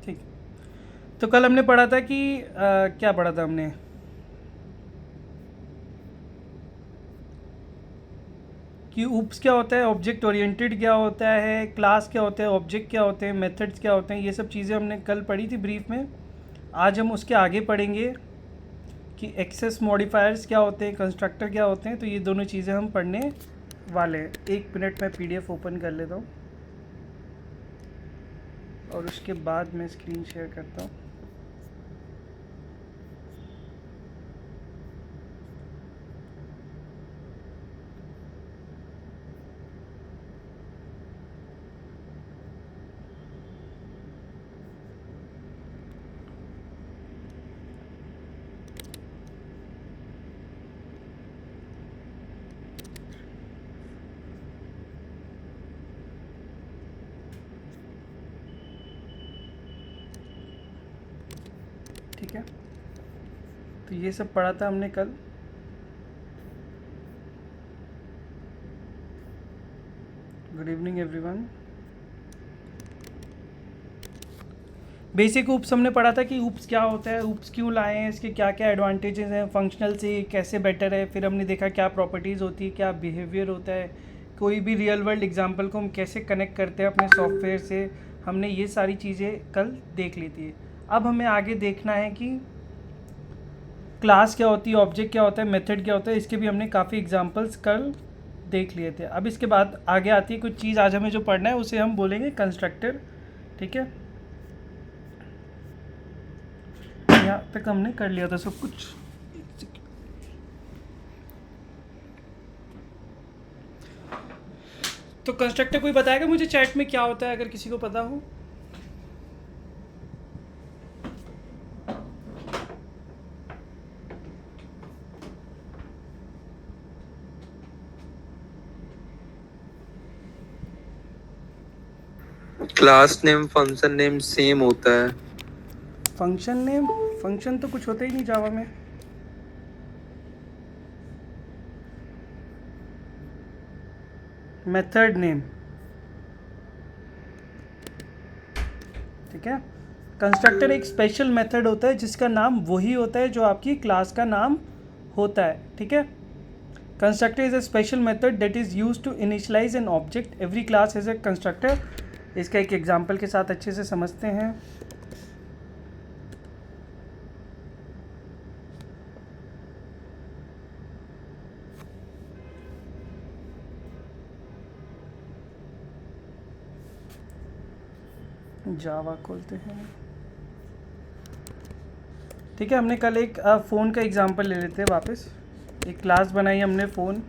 ठीक। तो कल हमने पढ़ा था कि क्या पढ़ा था हमने कि ऊप्स क्या होता है, ऑब्जेक्ट ओरिएंटेड क्या होता है, क्लास क्या होता है, ऑब्जेक्ट क्या होते हैं, मेथड्स क्या होते हैं, ये सब चीज़ें हमने कल पढ़ी थी ब्रीफ में। आज हम उसके आगे पढ़ेंगे कि एक्सेस मॉडिफायर्स क्या होते हैं, कंस्ट्रक्टर क्या होते हैं। तो ये दोनों चीज़ें हम पढ़ने वाले हैं। एक मिनट में पीडीएफ ओपन कर लेता हूँ और उसके बाद मैं स्क्रीन शेयर करता हूँ। ठीक है, तो ये सब पढ़ा था हमने कल। Good evening everyone. Basic oops हमने पढ़ा था कि ऊप्स क्या होता है, ऊप्स क्यों लाए हैं, इसके क्या क्या एडवांटेजेस हैं, फंक्शनल से कैसे बेटर है। फिर हमने देखा क्या प्रॉपर्टीज़ होती है, क्या बिहेवियर होता है, कोई भी रियल वर्ल्ड एग्जांपल को हम कैसे कनेक्ट करते हैं अपने सॉफ्टवेयर से। हमने ये सारी चीज़ें कल देख ली थी। अब हमें आगे देखना है कि क्लास क्या होती है, ऑब्जेक्ट क्या होता है, मेथड क्या होता है। इसके भी हमने काफ़ी एग्जांपल्स कल देख लिए थे। अब इसके बाद आगे आती है कुछ चीज़, आज हमें जो पढ़ना है उसे हम बोलेंगे कंस्ट्रक्टर। ठीक है, यहाँ तक हमने कर लिया था सब कुछ। तो कंस्ट्रक्टर कोई बताएगा मुझे चैट में क्या होता है, अगर किसी को पता हो। Class name function name same होता है। फंक्शन नेम, फंक्शन तो कुछ होता ही नहीं जावा में। मेथड नेम, ठीक है। कंस्ट्रक्टर एक स्पेशल मेथड होता है जिसका नाम वही होता है जो आपकी क्लास का नाम होता है। ठीक है, constructor is a special method that is used to initialize an object. Every class is a constructor. इसका एक एग्जांपल के साथ अच्छे से समझते हैं। जावा खोलते हैं। ठीक है, हमने कल एक फ़ोन का एग्जांपल ले लेते हैं वापस। एक क्लास बनाई हमने फ़ोन,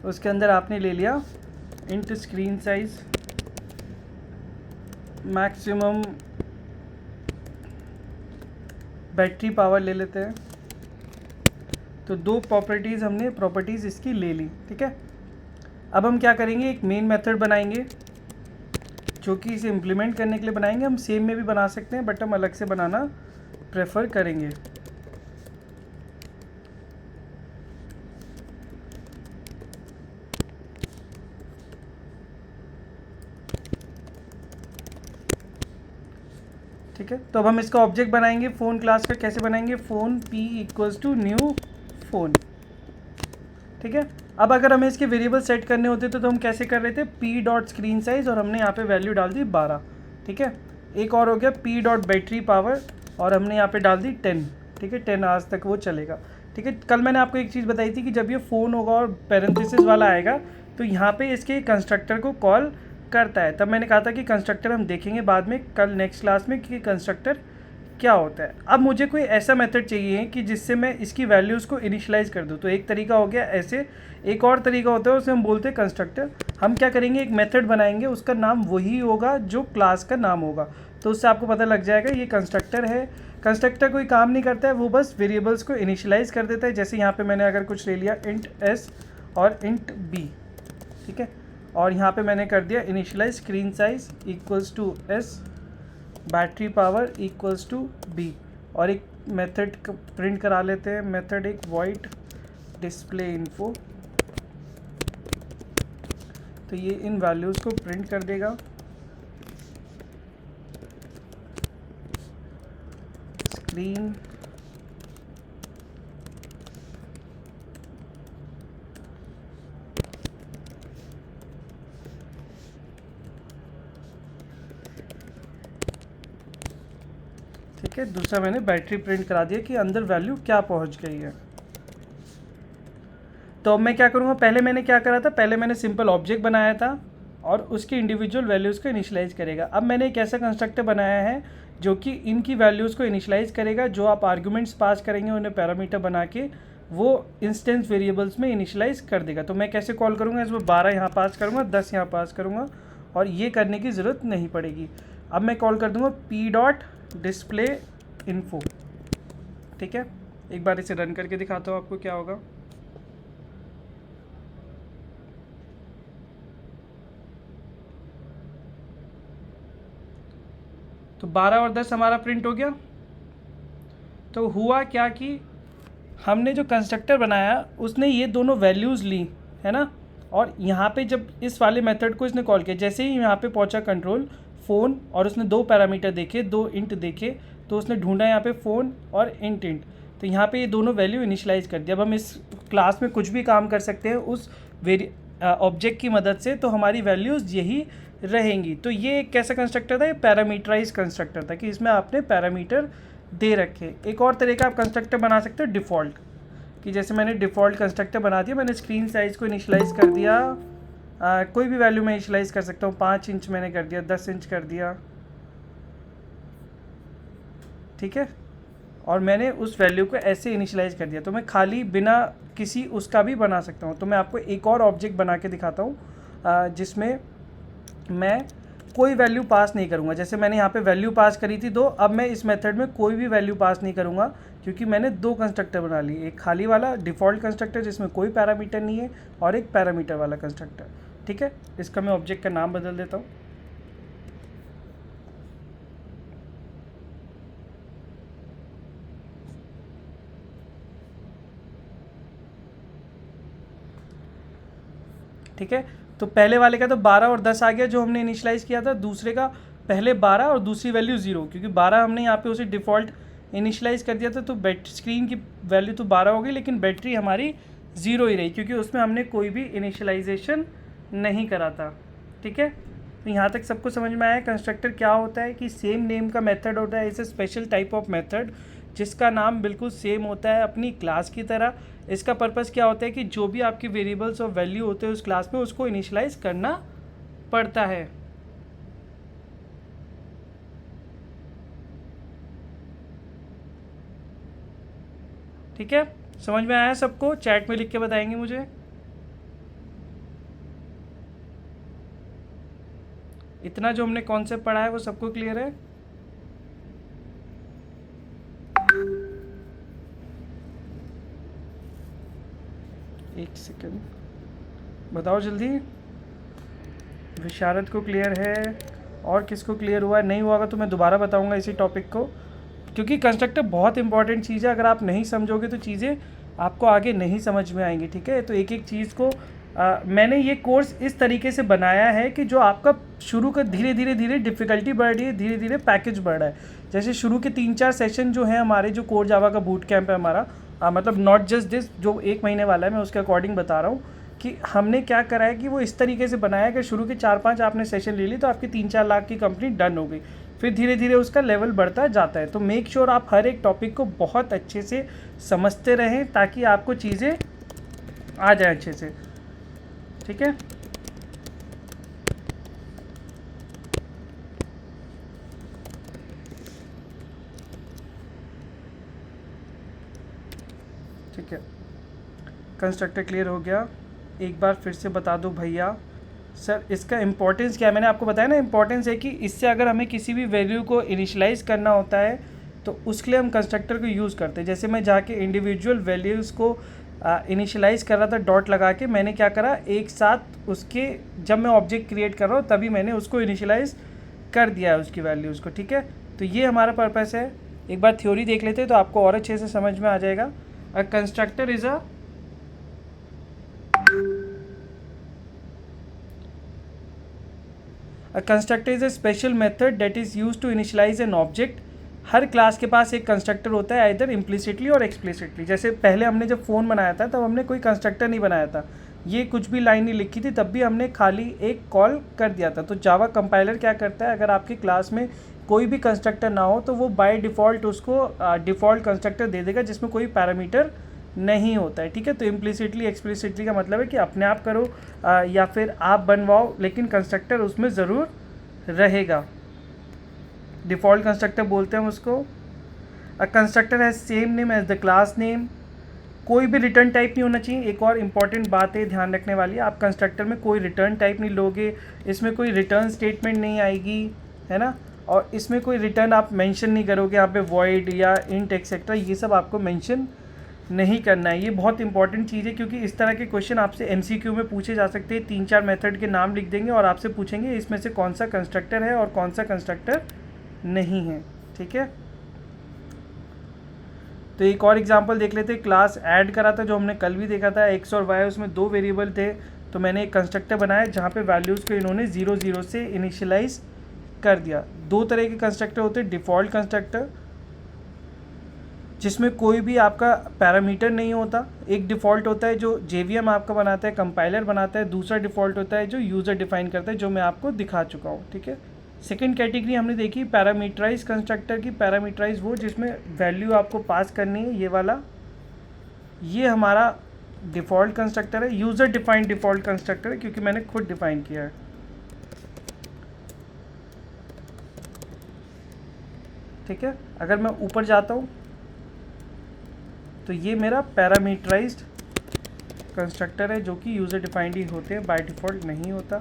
उसके अंदर आपने ले लिया int screen size, maximum battery power ले लेते हैं। तो दो प्रॉपर्टीज़ इसकी ले ली। ठीक है, अब हम क्या करेंगे, एक मेन मेथड बनाएंगे जो कि इसे इम्प्लीमेंट करने के लिए बनाएंगे। हम सेम में भी बना सकते हैं बट हम अलग से बनाना प्रेफर करेंगे। ठीक है, तो अब हम इसका ऑब्जेक्ट बनाएंगे फ़ोन क्लास का। कैसे बनाएंगे, phone p equals to new phone. ठीक है, अब अगर हमें इसके वेरिएबल सेट करने होते तो हम कैसे कर रहे थे, p डॉट स्क्रीन साइज और हमने यहाँ पे वैल्यू डाल दी 12। ठीक है, एक और हो गया p डॉट बैटरी पावर और हमने यहाँ पे डाल दी 10। ठीक है, 10 आवर्स तक वो चलेगा। ठीक है, कल मैंने आपको एक चीज़ बताई थी कि जब ये फ़ोन होगा और पैरेंथेसिस वाला आएगा तो यहाँ पे इसके कंस्ट्रक्टर को कॉल करता है। तब मैंने कहा था कि कंस्ट्रक्टर हम देखेंगे बाद में कल नेक्स्ट क्लास में कि कंस्ट्रक्टर क्या होता है। अब मुझे कोई ऐसा मेथड चाहिए कि जिससे मैं इसकी वैल्यूज़ को इनिशियलाइज़ कर दूँ। तो एक तरीका हो गया ऐसे, एक और तरीका होता है उसे हम बोलते हैं कंस्ट्रक्टर। हम क्या करेंगे, एक मेथड बनाएंगे, उसका नाम वही होगा जो क्लास का नाम होगा। तो उससे आपको पता लग जाएगा ये कंस्ट्रक्टर है। कंस्ट्रक्टर कोई काम नहीं करता है, वो बस वेरिएबल्स को इनिशियलाइज़ कर देता है। जैसे यहाँ पे मैंने अगर कुछ ले लिया इंट s और इंट b, ठीक है, और यहाँ पे मैंने कर दिया initialize screen size equals to s, battery power equals to b, और एक मेथड प्रिंट करा लेते हैं, मेथड एक void डिस्प्ले इन्फो। तो ये इन वैल्यूज़ को प्रिंट कर देगा। स्क्रीन ठीक है। दूसरा मैंने बैटरी प्रिंट करा दिया कि अंदर वैल्यू क्या पहुंच गई है। तो अब मैं क्या करूँगा, पहले मैंने क्या करा था, पहले मैंने सिंपल ऑब्जेक्ट बनाया था और उसकी इंडिविजुअल वैल्यूज़ को इनिशियलाइज करेगा। अब मैंने एक ऐसा कंस्ट्रक्टर बनाया है जो कि इनकी वैल्यूज़ को इनिशियलाइज करेगा। जो आप आर्ग्यूमेंट्स पास करेंगे उन्हें पैरामीटर बना के वो इंस्टेंस वेरिएबल्स में इनिशियलाइज कर देगा। तो मैं कैसे कॉल करूँगा, इसमें 12 यहाँ पास करूँगा, 10 यहाँ पास करूँगा और ये करने की ज़रूरत नहीं पड़ेगी। अब मैं कॉल कर दूँगा पी डॉट डिस्प्ले इन्फो। ठीक है, एक बार इसे रन करके दिखाता हूँ आपको क्या होगा। तो 12 और 10 हमारा प्रिंट हो गया। तो हुआ क्या कि हमने जो कंस्ट्रक्टर बनाया उसने ये दोनों वैल्यूज़ ली, है ना, और यहाँ पे जब इस वाले मेथड को इसने कॉल किया, जैसे ही यहाँ पे पहुँचा कंट्रोल फ़ोन और उसने दो पैरामीटर देखे, दो इंट देखे, तो उसने ढूंढा यहाँ पे फ़ोन और इंट। तो यहाँ पे ये दोनों वैल्यू इनिशियलाइज कर दिया। अब हम इस क्लास में कुछ भी काम कर सकते हैं उस ऑब्जेक्ट की मदद से, तो हमारी वैल्यूज़ यही रहेंगी। तो ये एक कैसा कंस्ट्रक्टर था, ये पैरामीटराइज कंस्ट्रक्टर था कि इसमें आपने पैरामीटर दे रखे। एक और तरह का आप कंस्ट्रक्टर बना सकते हो डिफ़ॉल्ट, कि जैसे मैंने डिफ़ॉल्ट कंस्ट्रक्टर बना दिया, मैंने स्क्रीन साइज़ को इनिशियलाइज़ कर दिया, कोई भी वैल्यू मैं इनिशियलाइज़ कर सकता हूँ, 5 इंच मैंने कर दिया, 10 इंच कर दिया, ठीक है, और मैंने उस वैल्यू को ऐसे इनिशियलाइज कर दिया। तो मैं खाली बिना किसी उसका भी बना सकता हूँ। तो मैं आपको एक और ऑब्जेक्ट बना के दिखाता हूँ जिसमें मैं कोई वैल्यू पास नहीं करूँगा। जैसे मैंने यहाँ पे वैल्यू पास करी थी 2, अब मैं इस मेथड में कोई भी वैल्यू पास नहीं करूँगा क्योंकि मैंने 2 कंस्ट्रक्टर बना लिए, एक खाली वाला डिफ़ॉल्ट कंस्ट्रक्टर जिसमें कोई पैरामीटर नहीं है और एक पैरामीटर वाला कंस्ट्रक्टर। ठीक है, इसका मैं ऑब्जेक्ट का नाम बदल देता हूँ। ठीक है, तो पहले वाले का तो 12 और 10 आ गया जो हमने इनिशियलाइज किया था, दूसरे का पहले 12 और दूसरी वैल्यू 0, क्योंकि 12 हमने यहाँ पे उसे डिफ़ॉल्ट इनिशियलाइज कर दिया था। तो स्क्रीन की वैल्यू तो 12 हो गई लेकिन बैटरी हमारी 0 ही रही क्योंकि उसमें हमने कोई भी इनिशियलाइजेशन नहीं करा था। ठीक है, तो यहाँ तक सबको समझ में आया कंस्ट्रक्टर क्या होता है, कि सेम नेम का मेथड होता है, इसे स्पेशल टाइप ऑफ मेथड जिसका नाम बिल्कुल सेम होता है अपनी क्लास की तरह। इसका पर्पस क्या होता है कि जो भी आपके वेरिएबल्स और वैल्यू होते हैं उस क्लास में उसको इनिशियलाइज करना पड़ता है। ठीक है, समझ में आया सबको? चैट में लिख के बताएंगे मुझे। इतना जो हमने कॉन्सेप्ट पढ़ा है वो सबको क्लियर है? एक सेकंड बताओ जल्दी। विशारद को क्लियर है, और किसको क्लियर हुआ है? नहीं हुआ तो मैं दोबारा बताऊंगा इसी टॉपिक को, क्योंकि कंस्ट्रक्टर बहुत इंपॉर्टेंट चीज़ है। अगर आप नहीं समझोगे तो चीज़ें आपको आगे नहीं समझ में आएंगी। ठीक है, तो एक एक चीज़ को मैंने ये कोर्स इस तरीके से बनाया है कि जो आपका शुरू का धीरे धीरे डिफ़िकल्टी बढ़ रही है, धीरे धीरे पैकेज बढ़ रहा है। जैसे शुरू के 3-4 सेशन जो है हमारे, जो कोर जावा का बूट कैंप है हमारा, मतलब नॉट जस्ट दिस जो 1 महीने वाला है, मैं उसके अकॉर्डिंग बता रहा हूँ कि हमने क्या करा है कि वो इस तरीके से बनाया कि शुरू के 4-5 आपने सेशन ले ली तो आपकी 3-4 लाख की कंपनी डन हो गई। फिर धीरे धीरे उसका लेवल बढ़ता जाता है। तो मेक श्योर आप हर एक टॉपिक को बहुत अच्छे से समझते रहें ताकि आपको चीज़ें आ जाए अच्छे से। ठीक है, ठीक है, कंस्ट्रक्टर क्लियर हो गया। एक बार फिर से बता दो भैया। सर इसका इम्पोर्टेंस क्या है? मैंने आपको बताया ना, इम्पोर्टेंस है कि इससे अगर हमें किसी भी वैल्यू को इनिशियलाइज करना होता है तो उसके लिए हम कंस्ट्रक्टर को यूज़ करते हैं। जैसे मैं जाके इंडिविजुअल वैल्यूज़ को इनिशियलाइज कर रहा था डॉट लगा के, मैंने क्या करा, एक साथ उसके जब मैं ऑब्जेक्ट क्रिएट कर रहा हूँ तभी मैंने उसको इनिशियलाइज कर दिया है उसकी वैल्यूज़ को। ठीक है, तो ये हमारा पर्पस है। एक बार थ्योरी देख लेते हैं तो आपको और अच्छे से समझ में आ जाएगा। अ constructor is A constructor is a special method that is used to initialize an object her class के पास एक कंस्ट्रक्टर होता है, इधर इम्प्लिसिटली और एक्सप्लिसिटली। जैसे पहले हमने जब फ़ोन बनाया था तब हमने कोई कंस्ट्रक्टर नहीं बनाया था, ये कुछ भी लाइन नहीं लिखी थी, तब भी हमने खाली एक कॉल कर दिया था। तो जावा कंपाइलर क्या करता है, अगर आपकी क्लास में कोई भी कंस्ट्रक्टर ना हो तो वो बाय डिफ़ॉल्ट उसको डिफ़ॉल्ट कंस्ट्रक्टर दे देगा जिसमें कोई पैरामीटर नहीं होता है। ठीक है, तो इम्प्लिसिटली एक्सप्लिसिटली का मतलब है कि अपने आप करो या फिर आप बनवाओ, लेकिन कंस्ट्रक्टर उसमें ज़रूर रहेगा। डिफ़ॉल्ट कंस्ट्रक्टर बोलते हैं हम उसको। A constructor has same name as the class name. कोई भी रिटर्न टाइप नहीं होना चाहिए। एक और इम्पॉर्टेंट बात है ध्यान रखने वाली, आप कंस्ट्रक्टर में कोई रिटर्न टाइप नहीं लोगे, इसमें कोई रिटर्न स्टेटमेंट नहीं आएगी, है ना, और इसमें कोई रिटर्न आप मेंशन नहीं करोगे यहाँ पे वॉइड या इंट एक्सेट्रा, ये सब आपको मेंशन नहीं करना है। ये बहुत इंपॉर्टेंट चीज़ है क्योंकि इस तरह के क्वेश्चन आपसे एमसीक्यू में पूछे जा सकते हैं। 3-4 मेथड के नाम लिख देंगे और आपसे पूछेंगे इसमें से कौन सा कंस्ट्रक्टर है और कौन सा कंस्ट्रक्टर नहीं है। ठीक है, तो एक और एग्जांपल देख लेते हैं। क्लास ऐड करा था जो हमने कल भी देखा था, एक्स और वाई, उसमें 2 वेरिएबल थे, तो मैंने एक कंस्ट्रक्टर बनाया जहाँ पे वैल्यूज़ को इन्होंने 0 0 से इनिशियलाइज कर दिया। 2 तरह के कंस्ट्रक्टर होते हैं, डिफ़ॉल्ट कंस्ट्रक्टर जिसमें कोई भी आपका पैरामीटर नहीं होता, एक डिफ़ॉल्ट होता है जो जेवीएम आपका बनाता है, कंपाइलर बनाता है, दूसरा डिफ़ॉल्ट होता है जो यूज़र डिफ़ाइन करता है, जो मैं आपको दिखा चुका हूँ। ठीक है, सेकेंड कैटेगरी हमने देखी पैरामीटराइज कंस्ट्रक्टर की। पैरामीटराइज वो जिसमें वैल्यू आपको पास करनी है, ये वाला, ये हमारा डिफ़ॉल्ट कंस्ट्रक्टर है। यूज़र डिफाइंड डिफ़ॉल्ट कंस्ट्रक्टर है क्योंकि मैंने खुद डिफाइन किया है। ठीक है, अगर मैं ऊपर जाता हूँ तो ये मेरा पैरामीटराइज्ड कंस्ट्रक्टर है जो कि यूज़र डिफाइंड ही होते हैं, बाय डिफ़ॉल्ट नहीं होता,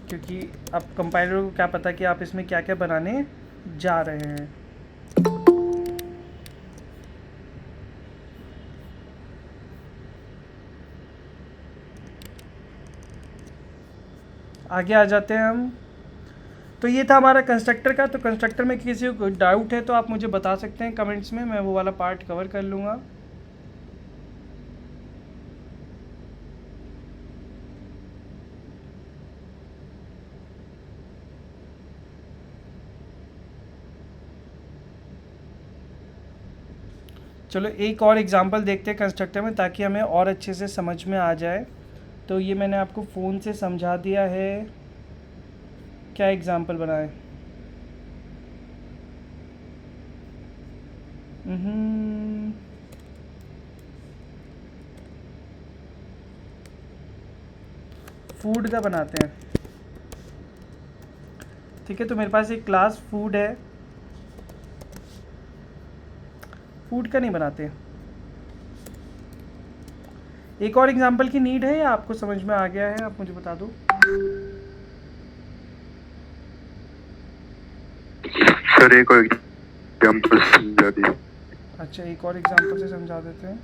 क्योंकि अब कंपाइलर को क्या पता कि आप इसमें क्या क्या बनाने जा रहे हैं। आगे आ जाते हैं हम। तो ये था हमारा कंस्ट्रक्टर का। तो कंस्ट्रक्टर में किसी को डाउट है तो आप मुझे बता सकते हैं कमेंट्स में, मैं वो वाला पार्ट कवर कर लूँगा। चलो एक और एग्जांपल देखते हैं कंस्ट्रक्टर में ताकि हमें और अच्छे से समझ में आ जाए। तो ये मैंने आपको फ़ोन से समझा दिया है। क्या एग्जांपल बनाए? फूड का बनाते हैं। ठीक है, तो मेरे पास एक क्लास फूड है, फूड का नहीं बनाते। एक और एग्जांपल की नीड है या आपको समझ में आ गया है? आप मुझे बता दो। सर एक और एग्जांपल समझा दिए। अच्छा, एक और एग्जांपल से समझा देते हैं।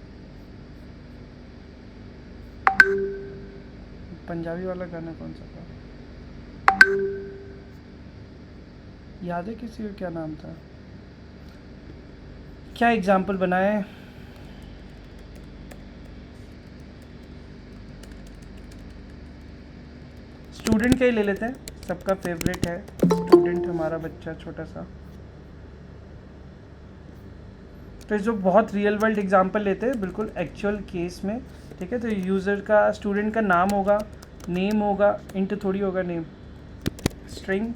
पंजाबी वाला गाना कौन सा था, याद है किसी को? क्या नाम था? क्या एग्जांपल बनाए? स्टूडेंट का ही ले लेते हैं, सबका फेवरेट है स्टूडेंट, हमारा बच्चा छोटा सा। तो जो बहुत रियल वर्ल्ड एग्जांपल लेते हैं बिल्कुल एक्चुअल केस में। ठीक है, तो यूज़र का, स्टूडेंट का नाम होगा, नेम होगा, इंट थोड़ी होगा name, string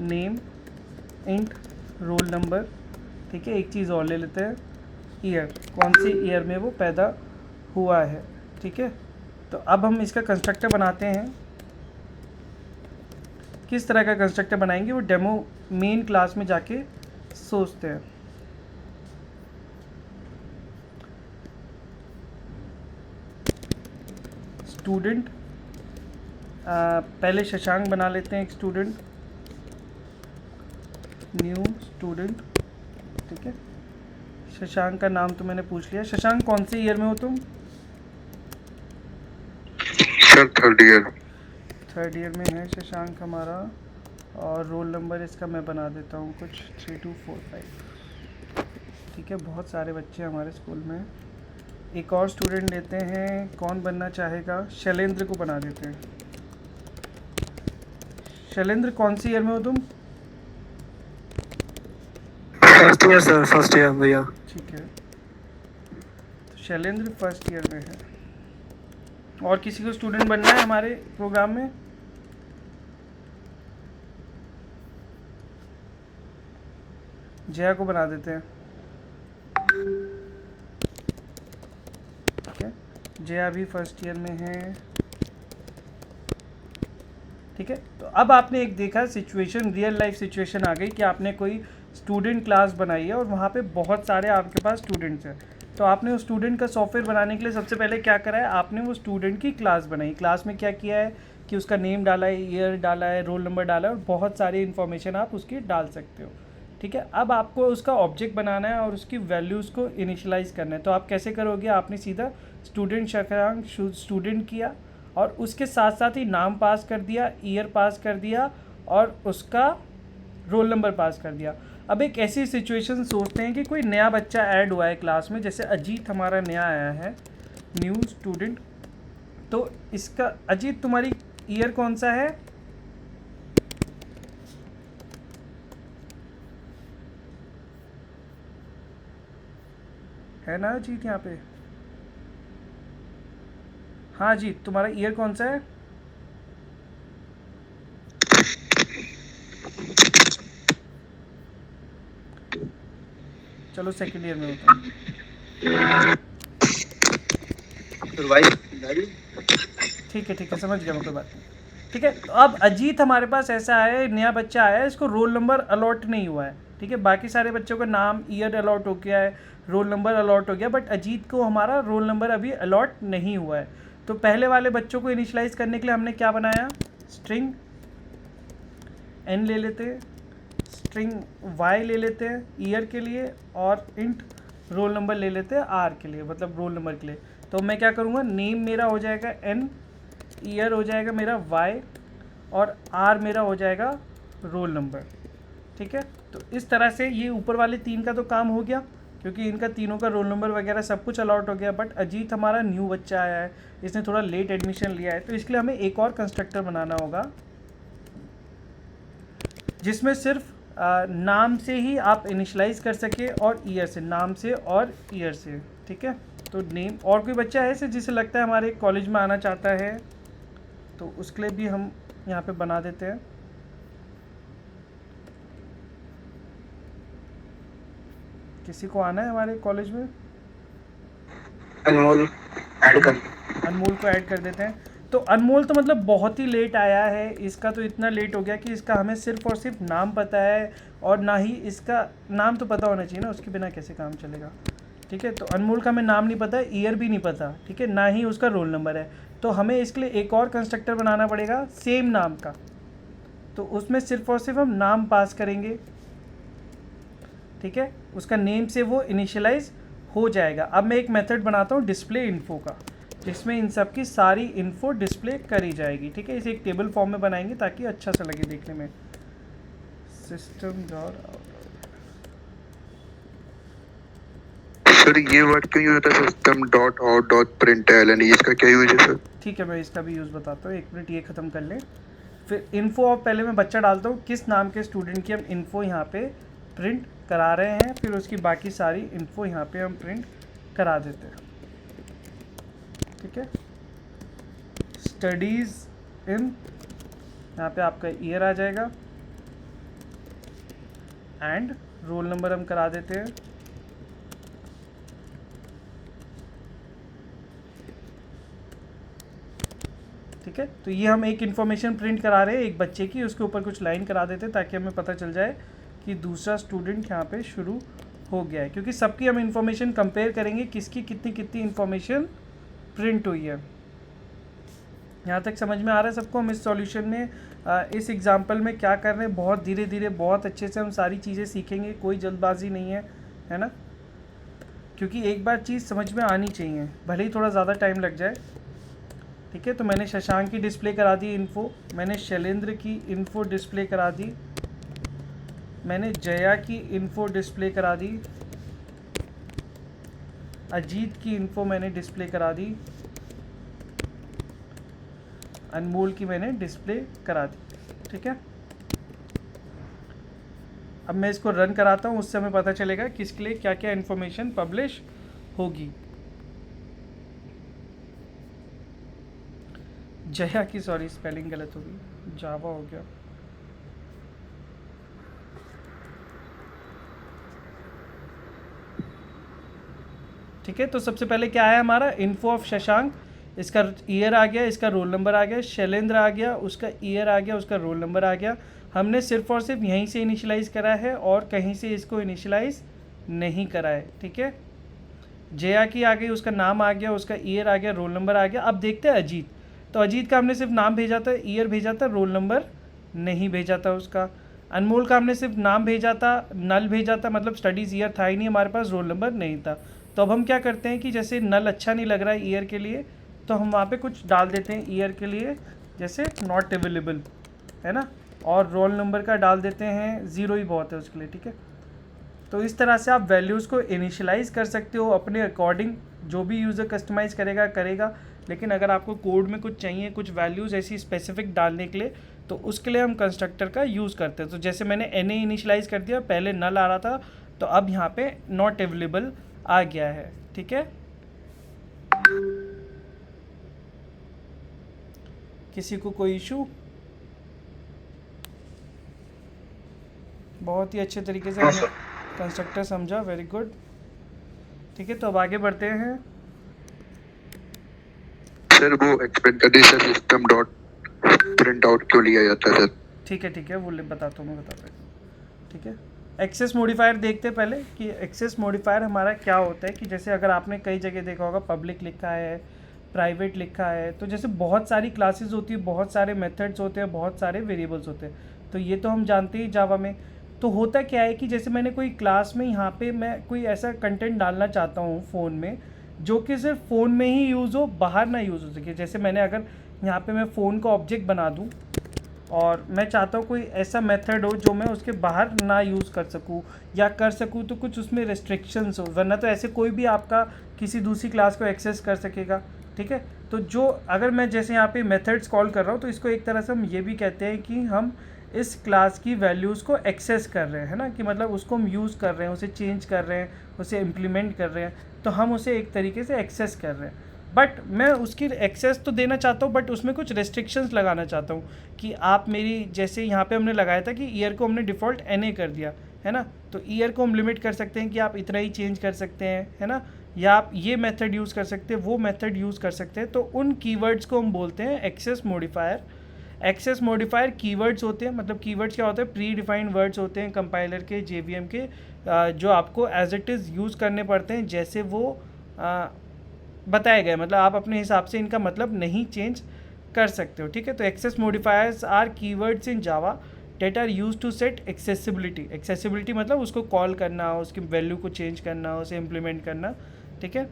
name int roll number. ठीक है, एक चीज़ और ले लेते हैं, ईयर, कौन सी ईयर में वो पैदा हुआ है। ठीक है, तो अब हम इसका कंस्ट्रक्टर बनाते हैं। किस तरह का कंस्ट्रक्टर बनाएंगे वो डेमो मेन क्लास में जाके सोचते हैं। स्टूडेंट, पहले शशांक बना लेते हैं एक स्टूडेंट, न्यू स्टूडेंट। ठीक है, शशांक का नाम तो मैंने पूछ लिया। शशांक कौन से ईयर में हो तुम? Sir third year. Third year में है शशांक हमारा, और रोल नंबर इसका मैं बना देता हूँ कुछ 3245। ठीक है, बहुत सारे बच्चे हमारे स्कूल में। एक और स्टूडेंट लेते हैं, कौन बनना चाहेगा? शैलेंद्र को बना देते हैं। शैलेंद्र कौन सी ईयर में हो तुम? ईयर सर, फर्स्ट ईयर भैया। ठीक है, तो शैलेंद्र फर्स्ट ईयर में है। और किसी को स्टूडेंट बनना है हमारे प्रोग्राम में? जया को बना देते हैं। ठीक है, जया भी फर्स्ट ईयर में है। ठीक है, तो अब आपने एक देखा सिचुएशन, रियल लाइफ सिचुएशन आ गई कि आपने कोई स्टूडेंट क्लास बनाई है और वहाँ पे बहुत सारे आपके पास स्टूडेंट्स हैं। तो आपने उस स्टूडेंट का सॉफ्टवेयर बनाने के लिए सबसे पहले क्या करा है, आपने वो स्टूडेंट की क्लास बनाई। क्लास में क्या किया है कि उसका नेम डाला है, ईयर डाला है, रोल नंबर डाला है और बहुत सारी इन्फॉर्मेशन आप उसकी डाल सकते हो। ठीक है, अब आपको उसका ऑब्जेक्ट बनाना है और उसकी वैल्यूज़ को इनिशियलाइज करना है। तो आप कैसे करोगे, आपने सीधा स्टूडेंट शशांक स्टूडेंट किया और उसके साथ साथ ही नाम पास कर दिया, ईयर पास कर दिया और उसका रोल नंबर पास कर दिया। अब एक ऐसी सिचुएशन सोचते हैं कि कोई नया बच्चा ऐड हुआ है क्लास में, जैसे अजीत हमारा नया आया है, न्यू स्टूडेंट। तो इसका अजीत तुम्हारी ईयर कौन सा है ना अजीत यहाँ पे? हाँ जी, तुम्हारा ईयर कौन सा है? चलो सेकंड ईयर में होता है। ठीक है, समझ गया मैं, कोई बात नहीं। ठीक है, तो अब अजीत हमारे पास ऐसा है, नया बच्चा आया है, इसको रोल नंबर अलॉट नहीं हुआ है। ठीक है, बाकी सारे बच्चों का नाम, ईयर अलॉट हो गया है, रोल नंबर अलॉट हो गया, बट अजीत को हमारा रोल नंबर अभी अलॉट नहीं हुआ है। तो पहले वाले बच्चों को इनिशियलाइज करने के लिए हमने क्या बनाया, स्ट्रिंग n ले लेते हैं, स्ट्रिंग y ले लेते हैं ईयर के लिए और इंट रोल नंबर ले लेते हैं r के लिए, मतलब रोल नंबर के लिए। तो मैं क्या करूँगा, नेम मेरा हो जाएगा n, ईयर हो जाएगा मेरा y और r मेरा हो जाएगा रोल नंबर। ठीक है, तो इस तरह से ये ऊपर वाले तीन का तो काम हो गया, क्योंकि इनका तीनों का रोल नंबर वगैरह सब कुछ अलॉट हो गया। बट अजीत हमारा न्यू बच्चा आया है, इसने थोड़ा लेट एडमिशन लिया है, तो इसके लिए हमें एक और कंस्ट्रक्टर बनाना होगा जिसमें सिर्फ नाम से ही आप इनिशलाइज कर सके और ईयर से, नाम से और ईयर से। ठीक है, तो नेम, और कोई बच्चा है ऐसे जिसे लगता है हमारे कॉलेज में आना चाहता है, तो उसके लिए भी हम यहाँ पे बना देते हैं। किसी को आना है हमारे कॉलेज में? अनमोल ऐड कर। अनमोल को ऐड कर देते हैं। तो अनमोल तो मतलब बहुत ही लेट आया है, इसका तो इतना लेट हो गया कि इसका हमें सिर्फ और सिर्फ नाम पता है, और ना ही इसका नाम तो पता होना चाहिए ना, उसके बिना कैसे काम चलेगा। ठीक है, तो अनमोल का हमें नाम नहीं पता है, ईयर भी नहीं पता, ठीक है, ना ही उसका रोल नंबर है। तो हमें इसके लिए एक और कंस्ट्रक्टर बनाना पड़ेगा सेम नाम का, तो उसमें सिर्फ और सिर्फ हम नाम पास करेंगे। ठीक है, उसका नेम से वो इनिशियलाइज हो जाएगा। अब मैं एक मेथड बनाता हूँ डिस्प्ले इन्फो का, जिसमें इन सब की सारी इन्फो डिस्प्ले करी जाएगी। ठीक है, इसे एक टेबल फॉर्म में बनाएंगे ताकि अच्छा सा लगे देखने में। सिस्टम डॉट, सर ये वर्ड क्यों यूज होता है, system dot out dot print L, इसका क्या यूज है सर? ठीक है, मैं इसका भी यूज़ बताता हूँ, एक मिनट ये ख़त्म कर लें। फिर इन्फो, और पहले मैं बच्चा डालता हूँ किस नाम के स्टूडेंट की हम इन्फो यहाँ पे प्रिंट करा रहे हैं, फिर उसकी बाकी सारी इन्फो यहाँ पे हम प्रिंट करा देते हैं। ठीक है, स्टडीज़ इन, यहाँ पे आपका ईयर आ जाएगा एंड रोल नंबर हम करा देते हैं। ठीक है, तो ये हम एक इन्फॉर्मेशन प्रिंट करा रहे हैं एक बच्चे की, उसके ऊपर कुछ लाइन करा देते हैं ताकि हमें पता चल जाए कि दूसरा स्टूडेंट यहाँ पे शुरू हो गया है, क्योंकि सबकी हम इन्फॉर्मेशन कंपेयर करेंगे किसकी कितनी कितनी इन्फॉर्मेशन प्रिंट हुई है। यहाँ तक समझ में आ रहा है सबको? हम इस सॉल्यूशन में इस एग्जांपल में क्या कर रहे हैं, बहुत धीरे धीरे बहुत अच्छे से हम सारी चीज़ें सीखेंगे, कोई जल्दबाजी नहीं है ना, क्योंकि एक बार चीज़ समझ में आनी चाहिए, भले ही थोड़ा ज़्यादा टाइम लग जाए। ठीक है, तो मैंने शशांक की डिस्प्ले करा दी इन्फो, मैंने शैलेंद्र की इन्फो डिस्प्ले करा दी, मैंने जया की इन्फो डिस्प्ले करा दी, अजीत की इन्फो मैंने डिस्प्ले करा दी, अनमोल की मैंने डिस्प्ले करा दी। ठीक है, अब मैं इसको रन कराता हूँ, उससे हमें पता चलेगा किसके लिए क्या क्या इन्फॉर्मेशन पब्लिश होगी। जया की सॉरी स्पेलिंग गलत होगी, जावा हो गया। ठीक है, तो सबसे पहले क्या है हमारा इन्फो ऑफ शशांक, इसका ईयर आ गया, इसका रोल नंबर आ गया। शैलेंद्र आ गया, उसका ईयर आ गया, उसका रोल नंबर आ गया। हमने सिर्फ और सिर्फ यहीं से इनिशियलाइज़ करा है और कहीं से इसको इनिशियलाइज़ नहीं करा है। ठीक है, जया की आ गई, उसका नाम आ गया, उसका ईयर आ गया, रोल नंबर आ गया। अब देखते हैं अजीत, तो अजीत का हमने सिर्फ नाम भेजा था, ईयर भेजा था, रोल नंबर नहीं भेजा था उसका। अनमोल का हमने सिर्फ नाम भेजा था, नल भेजा था, मतलब स्टडीज़ ईयर था ही नहीं हमारे पास, रोल नंबर नहीं था। तो अब हम क्या करते हैं कि जैसे नल अच्छा नहीं लग रहा है ईयर के लिए, तो हम वहाँ पे कुछ डाल देते हैं ईयर के लिए, जैसे नॉट अवेलेबल, है ना, और रोल नंबर का डाल देते हैं 0 ही बहुत है उसके लिए। ठीक है, तो इस तरह से आप वैल्यूज़ को इनिशियलाइज़ कर सकते हो अपने अकॉर्डिंग, जो भी यूज़र कस्टमाइज़ करेगा। लेकिन अगर आपको कोड में कुछ चाहिए, कुछ वैल्यूज़ ऐसी स्पेसिफिक डालने के लिए, तो उसके लिए हम कंस्ट्रक्टर का यूज़ करते हैं। तो जैसे मैंने NA इनिशियलाइज़ कर दिया, पहले नल आ रहा था, तो अब यहाँ पे नॉट अवेलेबल आ गया है। ठीक है, किसी को कोई इशू? बहुत ही अच्छे तरीके से हमने कंस्ट्रक्टर समझा, वेरी गुड। ठीक है, तो अब आगे बढ़ते हैं। सर वो expected sir system dot print out क्यों लिया जाता है सर? ठीक है, वो बताता हूँ। ठीक है, एक्सेस मॉडिफायर देखते हैं पहले कि एक्सेस मॉडिफायर हमारा क्या होता है। कि जैसे अगर आपने कई जगह देखा होगा पब्लिक लिखा है, प्राइवेट लिखा है, तो जैसे बहुत सारी क्लासेस होती है, बहुत सारे मेथड्स होते हैं, बहुत सारे वेरिएबल्स होते हैं, तो ये तो हम जानते ही जावा में। तो होता क्या है कि जैसे मैंने कोई क्लास में यहाँ पे मैं कोई ऐसा कंटेंट डालना चाहता हूँ फ़ोन में, जो कि सिर्फ फ़ोन में ही यूज़ हो, बाहर ना यूज़ हो सके। जैसे मैंने अगर यहाँ पे मैं फ़ोन का ऑब्जेक्ट बना दूँ और मैं चाहता हूँ कोई ऐसा मेथड हो जो मैं उसके बाहर ना यूज़ कर सकूँ, या कर सकूँ तो कुछ उसमें रेस्ट्रिक्शंस हो, वरना तो ऐसे कोई भी आपका किसी दूसरी क्लास को एक्सेस कर सकेगा। ठीक है, तो जो अगर मैं जैसे यहाँ पे मेथड्स कॉल कर रहा हूँ, तो इसको एक तरह से हम ये भी कहते हैं कि हम इस क्लास की वैल्यूज़ को एक्सेस कर रहे हैं, है ना, कि मतलब उसको हम यूज़ कर रहे हैं, उसे चेंज कर रहे हैं, उसे इम्प्लीमेंट कर रहे हैं, तो हम उसे एक तरीके से एक्सेस कर रहे हैं। बट मैं उसकी एक्सेस तो देना चाहता हूँ, बट उसमें कुछ रेस्ट्रिक्शंस लगाना चाहता हूँ कि आप मेरी, जैसे यहाँ पे हमने लगाया था कि ईयर को हमने डिफ़ॉल्ट NA कर दिया, है ना, तो ईयर को हम लिमिट कर सकते हैं कि आप इतना ही चेंज कर सकते हैं, है ना, या आप ये मेथड यूज़ कर सकते हैं, वो मेथड यूज़ कर सकते हैं। तो उन कीवर्ड्स को हम बोलते हैं access modifier. Access modifier keywords होते हैं, मतलब कीवर्ड्स क्या होते हैं, प्री डिफाइंड वर्ड्स होते हैं कंपाइलर के, JVM के, जो आपको एज इट इज़ यूज़ करने पड़ते हैं जैसे वो बताए गए, मतलब आप अपने हिसाब से इनका मतलब नहीं चेंज कर सकते हो। ठीक है, तो access modifiers are keywords in Java that are use to set accessibility. Accessibility मतलब उसको कॉल करना, उसकी वैल्यू को चेंज करना, उसे इम्प्लीमेंट करना। ठीक है,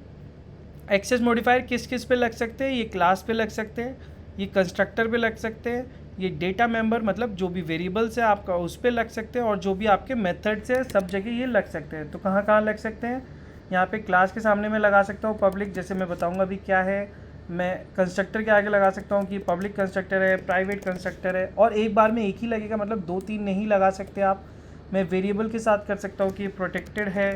एक्सेस मॉडिफायर किस किस पे लग सकते हैं? ये क्लास पे लग सकते हैं, ये कंस्ट्रक्टर पे लग सकते हैं, ये डेटा मेंबर मतलब जो भी वेरिएबल्स है आपका उस पे लग सकते हैं, और जो भी आपके मेथड्स है सब जगह ये लग सकते हैं। तो कहाँ कहाँ लग सकते हैं? यहाँ पे क्लास के सामने मैं लगा सकता हूँ पब्लिक, जैसे मैं बताऊँगा अभी क्या है। मैं कंस्ट्रक्टर के आगे लगा सकता हूँ कि पब्लिक कंस्ट्रक्टर है, प्राइवेट कंस्ट्रक्टर है, और एक बार में एक ही लगेगा, मतलब 2-3 नहीं लगा सकते आप। मैं वेरिएबल के साथ कर सकता हूँ कि प्रोटेक्टेड है,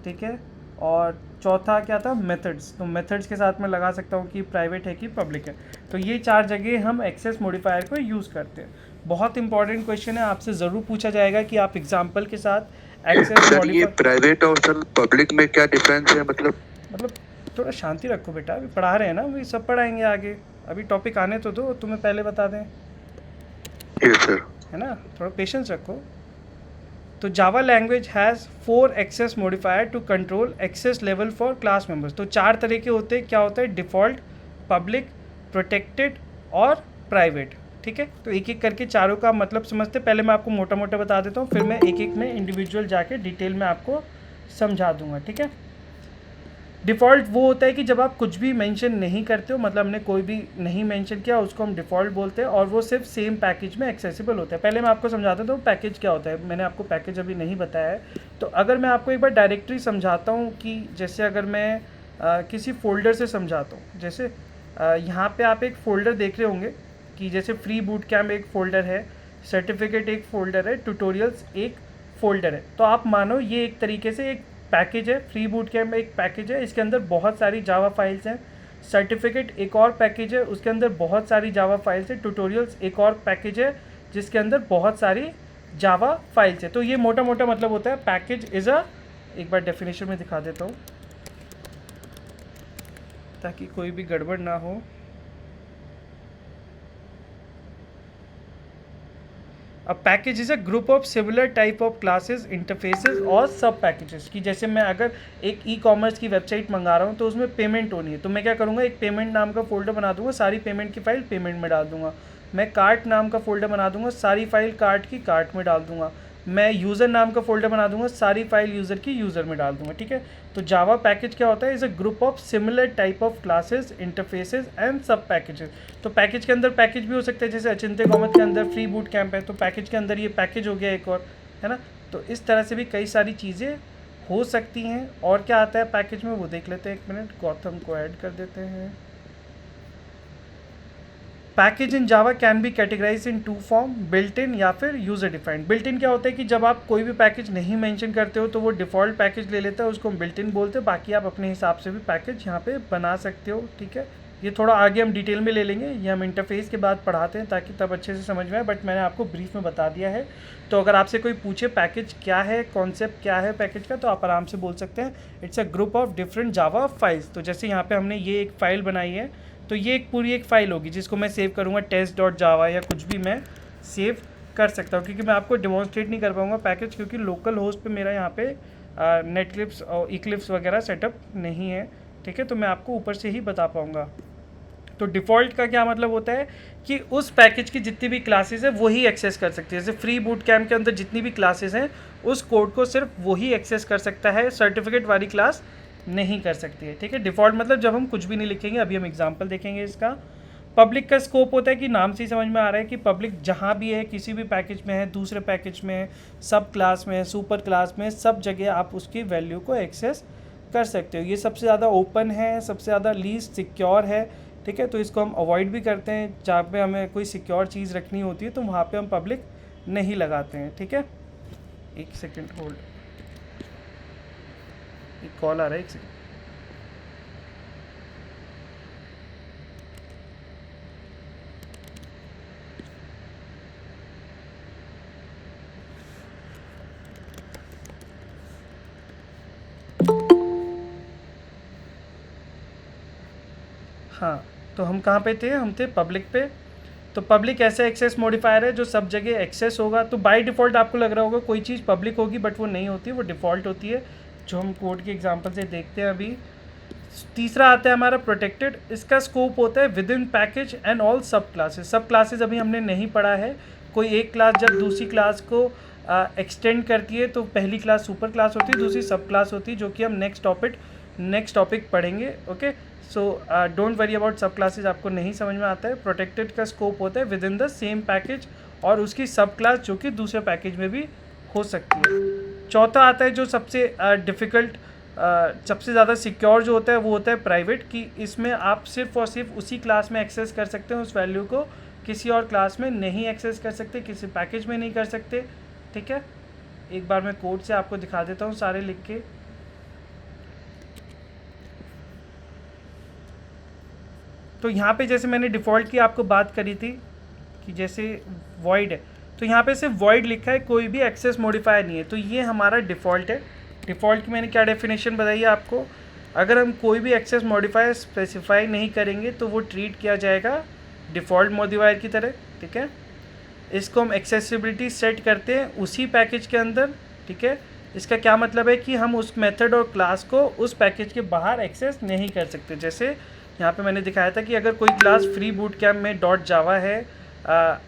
ठीक है, और चौथा क्या था, मेथड्स। तो मेथड्स के साथ मैं लगा सकता हूँ कि प्राइवेट है कि पब्लिक है। तो ये 4 जगह हम एक्सेस मॉडिफायर को यूज़ करते हैं। बहुत इंपॉर्टेंट क्वेश्चन है, आपसे ज़रूर पूछा जाएगा कि आप एग्जांपल के साथ एक्सेस सर ये मॉडिफायर। प्राइवेट और सर पब्लिक में क्या डिफरेंस है? मतलब थोड़ा शांति रखो बेटा, अभी पढ़ा रहे हैं ना, अभी सब पढ़ाएंगे आगे, अभी टॉपिक आने तो दो, तुम्हें पहले बता दें, यस सर, है ना, थोड़ा पेशेंस रखो। तो Java language has 4 access modifier to control access level for class members. तो 4 तरह के होते हैं, क्या होता है, डिफ़ॉल्ट, पब्लिक, प्रोटेक्टेड और प्राइवेट। ठीक है, तो एक एक करके चारों का मतलब समझते। पहले मैं आपको मोटा मोटा बता देता हूँ, फिर मैं एक एक में इंडिविजुअल जाके डिटेल में आपको समझा दूंगा। ठीक है, डिफ़ॉल्ट वो होता है कि जब आप कुछ भी मेंशन नहीं करते हो, मतलब हमने कोई भी नहीं मेंशन किया, उसको हम डिफ़ॉल्ट बोलते हैं, और वो सिर्फ सेम पैकेज में एक्सेसिबल होता है। पहले मैं आपको समझाता हूँ पैकेज क्या होता है, मैंने आपको पैकेज अभी नहीं बताया है। तो अगर मैं आपको एक बार डायरेक्टरी समझाता हूँ कि जैसे अगर मैं किसी फ़ोल्डर से समझाता हूँ, जैसे यहाँ पे आप एक फ़ोल्डर देख रहे होंगे कि जैसे फ्री बूट कैम्प एक फ़ोल्डर है, सर्टिफिकेट एक फ़ोल्डर है, ट्यूटोरियल्स एक फोल्डर है। तो आप मानो ये एक तरीके से एक पैकेज है, फ्री बूट कैम्प एक पैकेज है, इसके अंदर बहुत सारी जावा फाइल्स हैं। सर्टिफिकेट एक और पैकेज है, उसके अंदर बहुत सारी जावा फाइल्स हैं। ट्यूटोरियल्स एक और पैकेज है जिसके अंदर बहुत सारी जावा फाइल्स है। तो ये मोटा मोटा मतलब होता है पैकेज इज़ अ, एक बार डेफिनेशन में दिखा देता हूँ ताकि कोई भी गड़बड़ ना हो। A package is a group of similar type of classes, interfaces और सब पैकेजेस। कि जैसे मैं अगर एक ई कॉमर्स की वेबसाइट मंगा रहा हूँ तो उसमें पेमेंट होनी है, तो मैं क्या करूँगा, एक पेमेंट नाम का फोल्डर बना दूंगा, सारी पेमेंट की फाइल पेमेंट में डाल दूंगा। मैं कार्ट नाम का फोल्डर बना दूंगा, सारी फाइल कार्ट की कार्ट में डाल दूंगा। मैं यूज़र नाम का फोल्डर बना दूंगा, सारी फाइल यूज़र की यूज़र में डाल दूंगा। ठीक है, तो जावा पैकेज क्या होता है, is a group of similar type of classes, interfaces and सब पैकेजेस। तो पैकेज के अंदर पैकेज भी हो सकते हैं, जैसे अचिंत्य कॉमर्स के अंदर फ्री बूट कैंप है, तो पैकेज के अंदर ये पैकेज हो गया एक और, है ना। तो इस तरह से भी कई सारी चीज़ें हो सकती हैं। और क्या आता है पैकेज में वो देख लेते हैं, एक मिनट, गौतम को ऐड कर देते हैं। Package in Java can be categorize in two form, built in या फिर यूज़र डिफाइंड। बिल्ट इन क्या होता है कि जब आप कोई भी पैकेज नहीं मेंशन करते हो तो वो डिफ़ॉल्ट पैकेज ले लेता है, उसको हम बिल्ट इन बोलते हैं। बाकी आप अपने हिसाब से भी पैकेज यहाँ पे बना सकते हो। ठीक है, ये थोड़ा आगे हम डिटेल में ले लेंगे, ये हम इंटरफेस के बाद पढ़ाते हैं ताकि तब अच्छे से समझ में आए, बट मैंने आपको ब्रीफ में बता दिया है। तो अगर आपसे कोई पूछे पैकेज क्या है, कॉन्सेप्ट क्या है पैकेज का, तो आप आराम से बोल सकते हैं it's a group of different Java files. तो जैसे यहाँ पे हमने ये एक फ़ाइल बनाई है, तो ये एक पूरी एक फ़ाइल होगी जिसको मैं सेव करूँगा test.java या कुछ भी मैं सेव कर सकता हूँ, क्योंकि मैं आपको डिमॉन्स्ट्रेट नहीं कर पाऊँगा पैकेज, क्योंकि लोकल होस्ट पे मेरा यहाँ पे नेटक्लिप्स और इक्लिप्स वगैरह सेटअप नहीं है। ठीक है, तो मैं आपको ऊपर से ही बता पाऊँगा। तो डिफ़ॉल्ट का क्या मतलब होता है कि उस पैकेज की जितनी भी क्लासेस है वही एक्सेस कर सकती है। जैसे फ्री बूट कैम्प के अंदर जितनी भी क्लासेस हैं उस कोड को सिर्फ वही एक्सेस कर सकता है, सर्टिफिकेट वाली क्लास नहीं कर सकती है। ठीक है, डिफ़ॉल्ट मतलब जब हम कुछ भी नहीं लिखेंगे। अभी हम एग्जांपल देखेंगे इसका। पब्लिक का स्कोप होता है कि नाम से ही समझ में आ रहा है कि पब्लिक जहाँ भी है, किसी भी पैकेज में है, दूसरे पैकेज में है, सब क्लास में है, सुपर क्लास में, सब जगह आप उसकी वैल्यू को एक्सेस कर सकते हो। ये सबसे ज़्यादा ओपन है, सबसे ज़्यादा लीस्ट सिक्योर है। ठीक है, तो इसको हम अवॉइड भी करते हैं। जहाँ पे हमें कोई सिक्योर चीज़ रखनी होती है तो वहाँ पे हम पब्लिक नहीं लगाते हैं। ठीक है, एक सेकेंड होल्ड, एक कॉल आ रहा है, एक सेकेंड। हाँ, तो हम कहाँ पे थे, हम थे पब्लिक पे। तो पब्लिक ऐसा एक्सेस मॉडिफायर है जो सब जगह एक्सेस होगा। तो बाय डिफ़ॉल्ट आपको लग रहा होगा कोई चीज़ पब्लिक होगी, बट वो नहीं होती, वो डिफ़ॉल्ट होती है, जो हम कोड के एग्जांपल से देखते हैं अभी। तीसरा आता है हमारा प्रोटेक्टेड। इसका स्कोप होता है with in package and all सब क्लासेस। सब क्लासेस अभी हमने नहीं पढ़ा है। कोई एक क्लास जब दूसरी क्लास को एक्सटेंड करती है तो पहली क्लास सुपर क्लास होती है, दूसरी सब क्लास होती है, जो कि हम नेक्स्ट टॉपिक पढ़ेंगे। Okay, so don't worry about सब क्लासेज, आपको नहीं समझ में आता है। प्रोटेक्टेड का स्कोप होता है with in the same package और उसकी सब क्लास जो कि दूसरे पैकेज में भी हो सकती है। चौथा आता है जो सबसे डिफ़िकल्ट, सबसे ज़्यादा सिक्योर जो होता है वो होता है प्राइवेट, कि इसमें आप सिर्फ और सिर्फ उसी क्लास में एक्सेस कर सकते हैं, उस वैल्यू को किसी और क्लास में नहीं एक्सेस कर सकते, किसी पैकेज में नहीं कर सकते। ठीक है, एक बार मैं कोड से आपको दिखा देता हूँ सारे लिख के। तो यहाँ पे जैसे मैंने डिफ़ॉल्ट की आपको बात करी थी कि जैसे वॉइड है, तो यहाँ पे सिर्फ वॉइड लिखा है, कोई भी एक्सेस मॉडिफायर नहीं है। तो ये हमारा डिफ़ॉल्ट है। डिफ़ॉल्ट की मैंने क्या डेफिनेशन बताई है आपको, अगर हम कोई भी एक्सेस मॉडिफायर स्पेसिफाई नहीं करेंगे तो वो ट्रीट किया जाएगा डिफ़ॉल्ट मॉडिफायर की तरह। ठीक है, इसको हम एक्सेसिबिलिटी सेट करते हैं उसी पैकेज के अंदर। ठीक है, इसका क्या मतलब है कि हम उस मेथड और क्लास को उस पैकेज के बाहर एक्सेस नहीं कर सकते। जैसे यहाँ पे मैंने दिखाया था कि अगर कोई क्लास फ्री बूट कैम्प में .java है,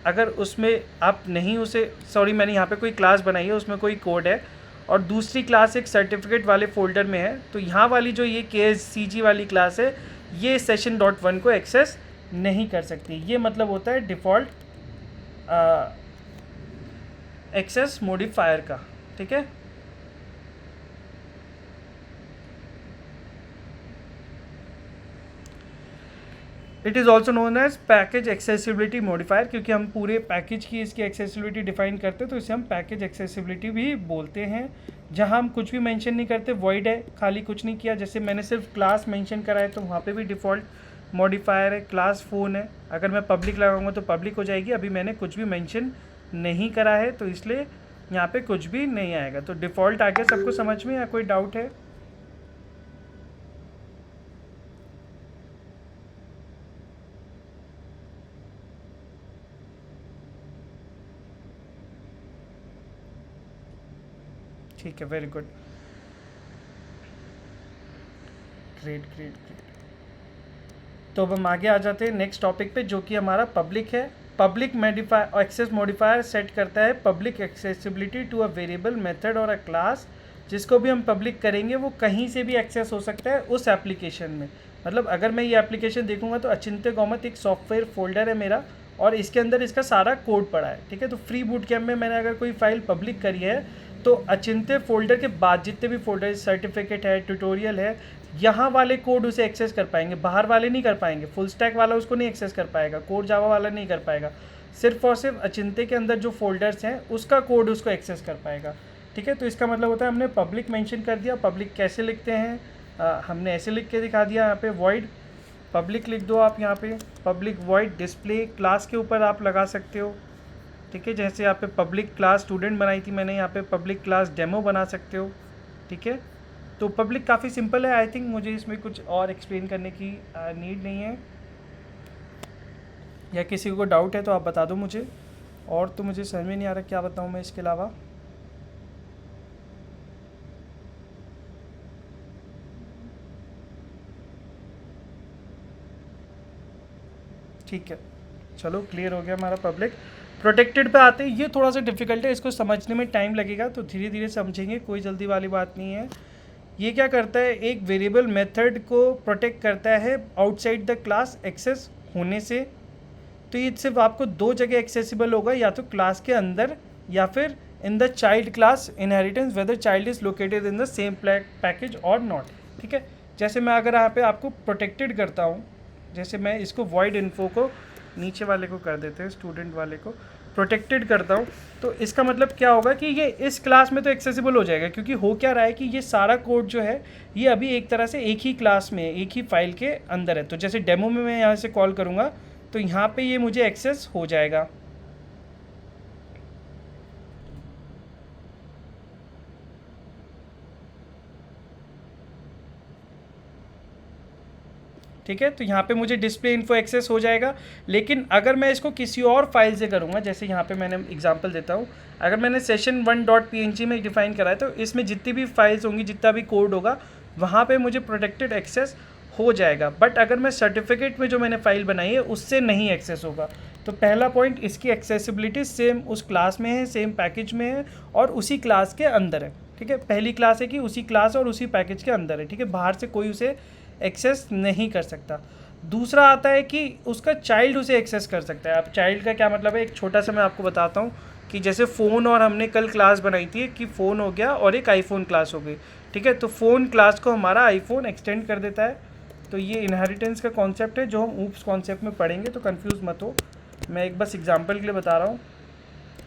अगर उसमें आप नहीं उसे, सॉरी मैंने यहाँ पे कोई क्लास बनाई है, उसमें कोई कोड है और दूसरी क्लास एक सर्टिफिकेट वाले फोल्डर में है, तो यहाँ वाली जो ये KSCG वाली क्लास है ये session.1 को एक्सेस नहीं कर सकती। ये मतलब होता है डिफ़ॉल्ट एक्सेस मॉडिफायर का। ठीक है, it is also known as package accessibility modifier, क्योंकि हम पूरे पैकेज की इसकी एक्सेसिबिलिटी डिफाइन करते हैं तो इसे हम पैकेज एक्सेसिबिलिटी भी बोलते हैं। जहाँ हम कुछ भी मेंशन नहीं करते, वॉइड है, खाली कुछ नहीं किया, जैसे मैंने सिर्फ क्लास मेंशन करा है तो वहाँ पे भी डिफ़ॉल्ट मॉडिफायर है, क्लास फ़ोन है। अगर मैं पब्लिक लगाऊंगा तो पब्लिक हो जाएगी, अभी मैंने कुछ भी मेंशन नहीं करा है तो इसलिए यहाँ पे कुछ भी नहीं आएगा। तो डिफ़ॉल्ट आ गया सबको समझ में, या कोई डाउट है? ठीक है, very good, great great great. तो अब हम आगे आ जाते हैं नेक्स्ट टॉपिक पे, जो कि हमारा पब्लिक है। Public modifier access modifier set करता है public accessibility to a variable method और अ क्लास। जिसको भी हम पब्लिक करेंगे वो कहीं से भी एक्सेस हो सकता है उस एप्लीकेशन में। मतलब अगर मैं ये एप्लीकेशन देखूंगा तो अचिंत्य गौमत एक सॉफ्टवेयर फोल्डर है मेरा, और इसके अंदर इसका सारा कोड पड़ा है, ठीक है। तो फ्री बूट कैम्प में मैंने अगर कोई फाइल पब्लिक करी है तो अचिंत्य फोल्डर के बाद जितने भी फोल्डर, सर्टिफिकेट है, ट्यूटोरियल है, यहाँ वाले कोड उसे एक्सेस कर पाएंगे, बाहर वाले नहीं कर पाएंगे। फुल स्टैक वाला उसको नहीं एक्सेस कर पाएगा, कोड जावा वाला नहीं कर पाएगा, सिर्फ और सिर्फ अचिंत्य के अंदर जो फोल्डर्स हैं उसका कोड उसको एक्सेस कर पाएगा, ठीक है। तो इसका मतलब होता है हमने पब्लिक मेंशन कर दिया। पब्लिक कैसे लिखते हैं, हमने ऐसे लिख के दिखा दिया, यहाँ पे वॉइड पब्लिक लिख दो आप, यहाँ पे पब्लिक वॉइड डिस्प्ले क्लास के ऊपर आप लगा सकते हो, ठीक है। जैसे यहाँ पे पब्लिक क्लास स्टूडेंट बनाई थी मैंने, यहाँ पे पब्लिक क्लास डेमो बना सकते हो, ठीक है। तो पब्लिक काफ़ी सिंपल है, आई थिंक मुझे इसमें कुछ और एक्सप्लेन करने की नीड नहीं है। या किसी को डाउट है तो आप बता दो मुझे, और तो मुझे समझ में नहीं आ रहा क्या बताऊँ मैं इसके अलावा। ठीक है, चलो क्लियर हो गया हमारा पब्लिक। प्रोटेक्टेड पे आते हैं, ये थोड़ा सा डिफिकल्ट है, इसको समझने में टाइम लगेगा, तो धीरे धीरे समझेंगे, कोई जल्दी वाली बात नहीं है। ये क्या करता है, एक वेरिएबल मेथड को प्रोटेक्ट करता है आउटसाइड द क्लास एक्सेस होने से। तो ये सिर्फ आपको दो जगह एक्सेसिबल होगा, या तो क्लास के अंदर या फिर in the child class inheritance whether child is located in the same package और नॉट, ठीक है। जैसे मैं अगर यहाँ पे आपको प्रोटेक्टेड करता हूँ, जैसे मैं इसको वॉइड इन्फो को नीचे वाले को कर देते हैं, स्टूडेंट वाले को प्रोटेक्टेड करता हूँ, तो इसका मतलब क्या होगा कि ये इस क्लास में तो एक्सेसिबल हो जाएगा, क्योंकि हो क्या रहा है कि ये सारा कोड जो है ये अभी एक तरह से एक ही क्लास में, एक ही फाइल के अंदर है। तो जैसे डेमो में मैं यहाँ से कॉल करूँगा तो यहाँ पे ये मुझे एक्सेस हो जाएगा, ठीक है। तो यहाँ पे मुझे डिस्प्ले इन्फो एक्सेस हो जाएगा। लेकिन अगर मैं इसको किसी और फाइल से करूँगा, जैसे यहाँ पे मैंने एग्जांपल देता हूँ, अगर मैंने session1.png में डिफाइन करा है तो इसमें जितनी भी फाइल्स होंगी, जितना भी कोड होगा, वहाँ पे मुझे प्रोटेक्टेड एक्सेस हो जाएगा। बट अगर मैं सर्टिफिकेट में जो मैंने फाइल बनाई है उससे नहीं एक्सेस होगा। तो पहला पॉइंट, इसकी एक्सेसिबिलिटी सेम उस क्लास में है, सेम पैकेज में है और उसी क्लास के अंदर है, ठीक है। पहली क्लास है कि उसी क्लास और उसी पैकेज के अंदर है, ठीक है, बाहर से कोई उसे एक्सेस नहीं कर सकता। दूसरा आता है कि उसका चाइल्ड उसे एक्सेस कर सकता है। अब चाइल्ड का क्या मतलब है, एक छोटा सा मैं आपको बताता हूँ कि जैसे फ़ोन, और हमने कल क्लास बनाई थी कि फ़ोन हो गया और एक आईफोन क्लास हो गई, ठीक है। तो फ़ोन क्लास को हमारा आईफोन एक्सटेंड कर देता है। तो ये इनहेरिटेंस का कॉन्सेप्ट है जो हम ऊप्स कॉन्सेप्ट में पढ़ेंगे, तो कंफ्यूज मत हो, मैं एक बस एग्जांपल के लिए बता रहा हूँ।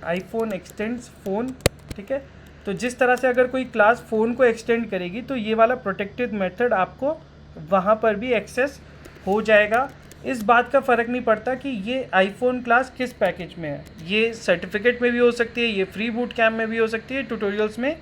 आईफोन एक्सटेंड्स फ़ोन, ठीक है। तो जिस तरह से अगर कोई क्लास फ़ोन को एक्सटेंड करेगी तो ये वाला प्रोटेक्टेड मेथड आपको वहाँ पर भी एक्सेस हो जाएगा। इस बात का फ़र्क नहीं पड़ता कि ये आईफोन क्लास किस पैकेज में है, ये सर्टिफिकेट में भी हो सकती है, ये फ्री बूट कैम्प में भी हो सकती है, ट्यूटोरियल्स में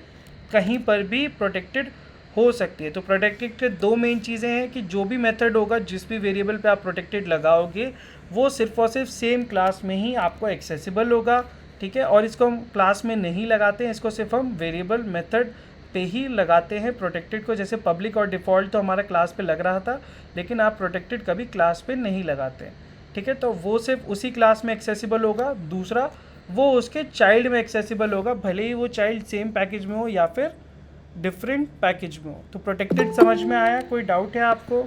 कहीं पर भी प्रोटेक्टेड हो सकती है। तो प्रोटेक्टेड के दो मेन चीज़ें हैं कि जो भी मेथड होगा, जिस भी वेरिएबल पे आप प्रोटेक्टेड लगाओगे, वो सिर्फ और सिर्फ सेम क्लास में ही आपको एक्सेसिबल होगा, ठीक है। और इसको हम क्लास में नहीं लगाते हैं, इसको सिर्फ हम वेरिएबल मेथड पे ही लगाते हैं प्रोटेक्टेड को। जैसे पब्लिक और डिफ़ॉल्ट तो हमारा क्लास पे लग रहा था, लेकिन आप प्रोटेक्टेड कभी क्लास पे नहीं लगाते, ठीक है। तो वो सिर्फ उसी क्लास में एक्सेसिबल होगा। दूसरा, वो उसके चाइल्ड में एक्सेसिबल होगा, भले ही वो चाइल्ड सेम पैकेज में हो या फिर डिफरेंट पैकेज में हो। तो प्रोटेक्टेड समझ में आया, कोई डाउट है आपको?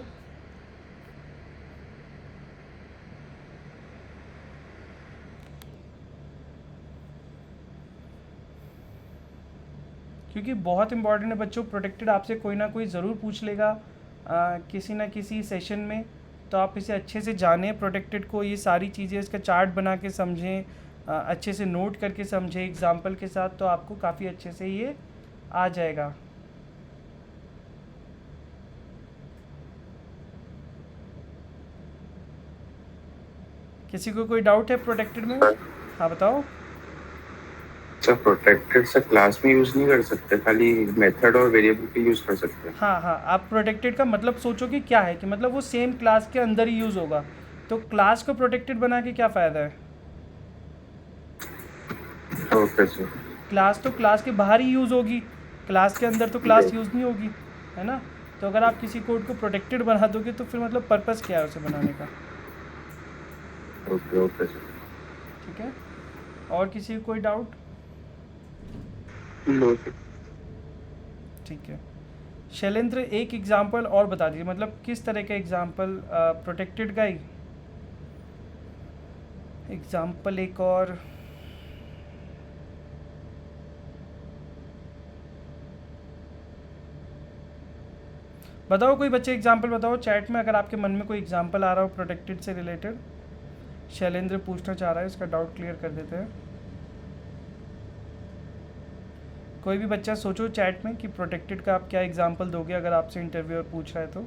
क्योंकि बहुत इंपॉर्टेंट है बच्चों, प्रोटेक्टेड आपसे कोई ना कोई ज़रूर पूछ लेगा किसी ना किसी सेशन में तो आप इसे अच्छे से जानें प्रोटेक्टेड को, ये सारी चीज़ें इसका चार्ट बना के समझें, अच्छे से नोट करके समझें एग्जाम्पल के साथ, तो आपको काफ़ी अच्छे से ये आ जाएगा। किसी को कोई डाउट है प्रोटेक्टेड में? हाँ बताओ। अच्छा, प्रोटेक्टेड से क्लास में यूज नहीं कर सकते, खाली मेथड और वेरिएबल पे यूज कर सकते हैं? हाँ हाँ, आप प्रोटेक्टेड का मतलब सोचो कि क्या है, कि मतलब वो सेम क्लास के अंदर ही यूज़ होगा, तो क्लास को प्रोटेक्टेड बना के क्या फ़ायदा है? Okay sir. क्लास तो क्लास के बाहर ही यूज़ होगी, क्लास के अंदर तो क्लास यूज़ नहीं होगी, है ना? तो अगर आप किसी कोड को प्रोटेक्टेड बना दोगे तो फिर मतलब पर्पस क्या है उसे बनाने का? Okay okay sir. ठीक है, और किसी को कोई डाउट? No sir. ठीक है, शैलेंद्र एक एग्जांपल और बता दीजिए, मतलब किस तरह का एग्जांपल, प्रोटेक्टेड का ही एग्जांपल एक और। बताओ कोई बच्चे एग्जांपल बताओ चैट में, अगर आपके मन में कोई एग्जांपल आ रहा हो प्रोटेक्टेड से रिलेटेड। शैलेंद्र पूछना चाह रहा है, इसका डाउट क्लियर कर देते हैं। कोई भी बच्चा सोचो चैट में कि प्रोटेक्टेड का आप क्या एग्जांपल दोगे अगर आपसे इंटरव्यूअर पूछ रहा है तो।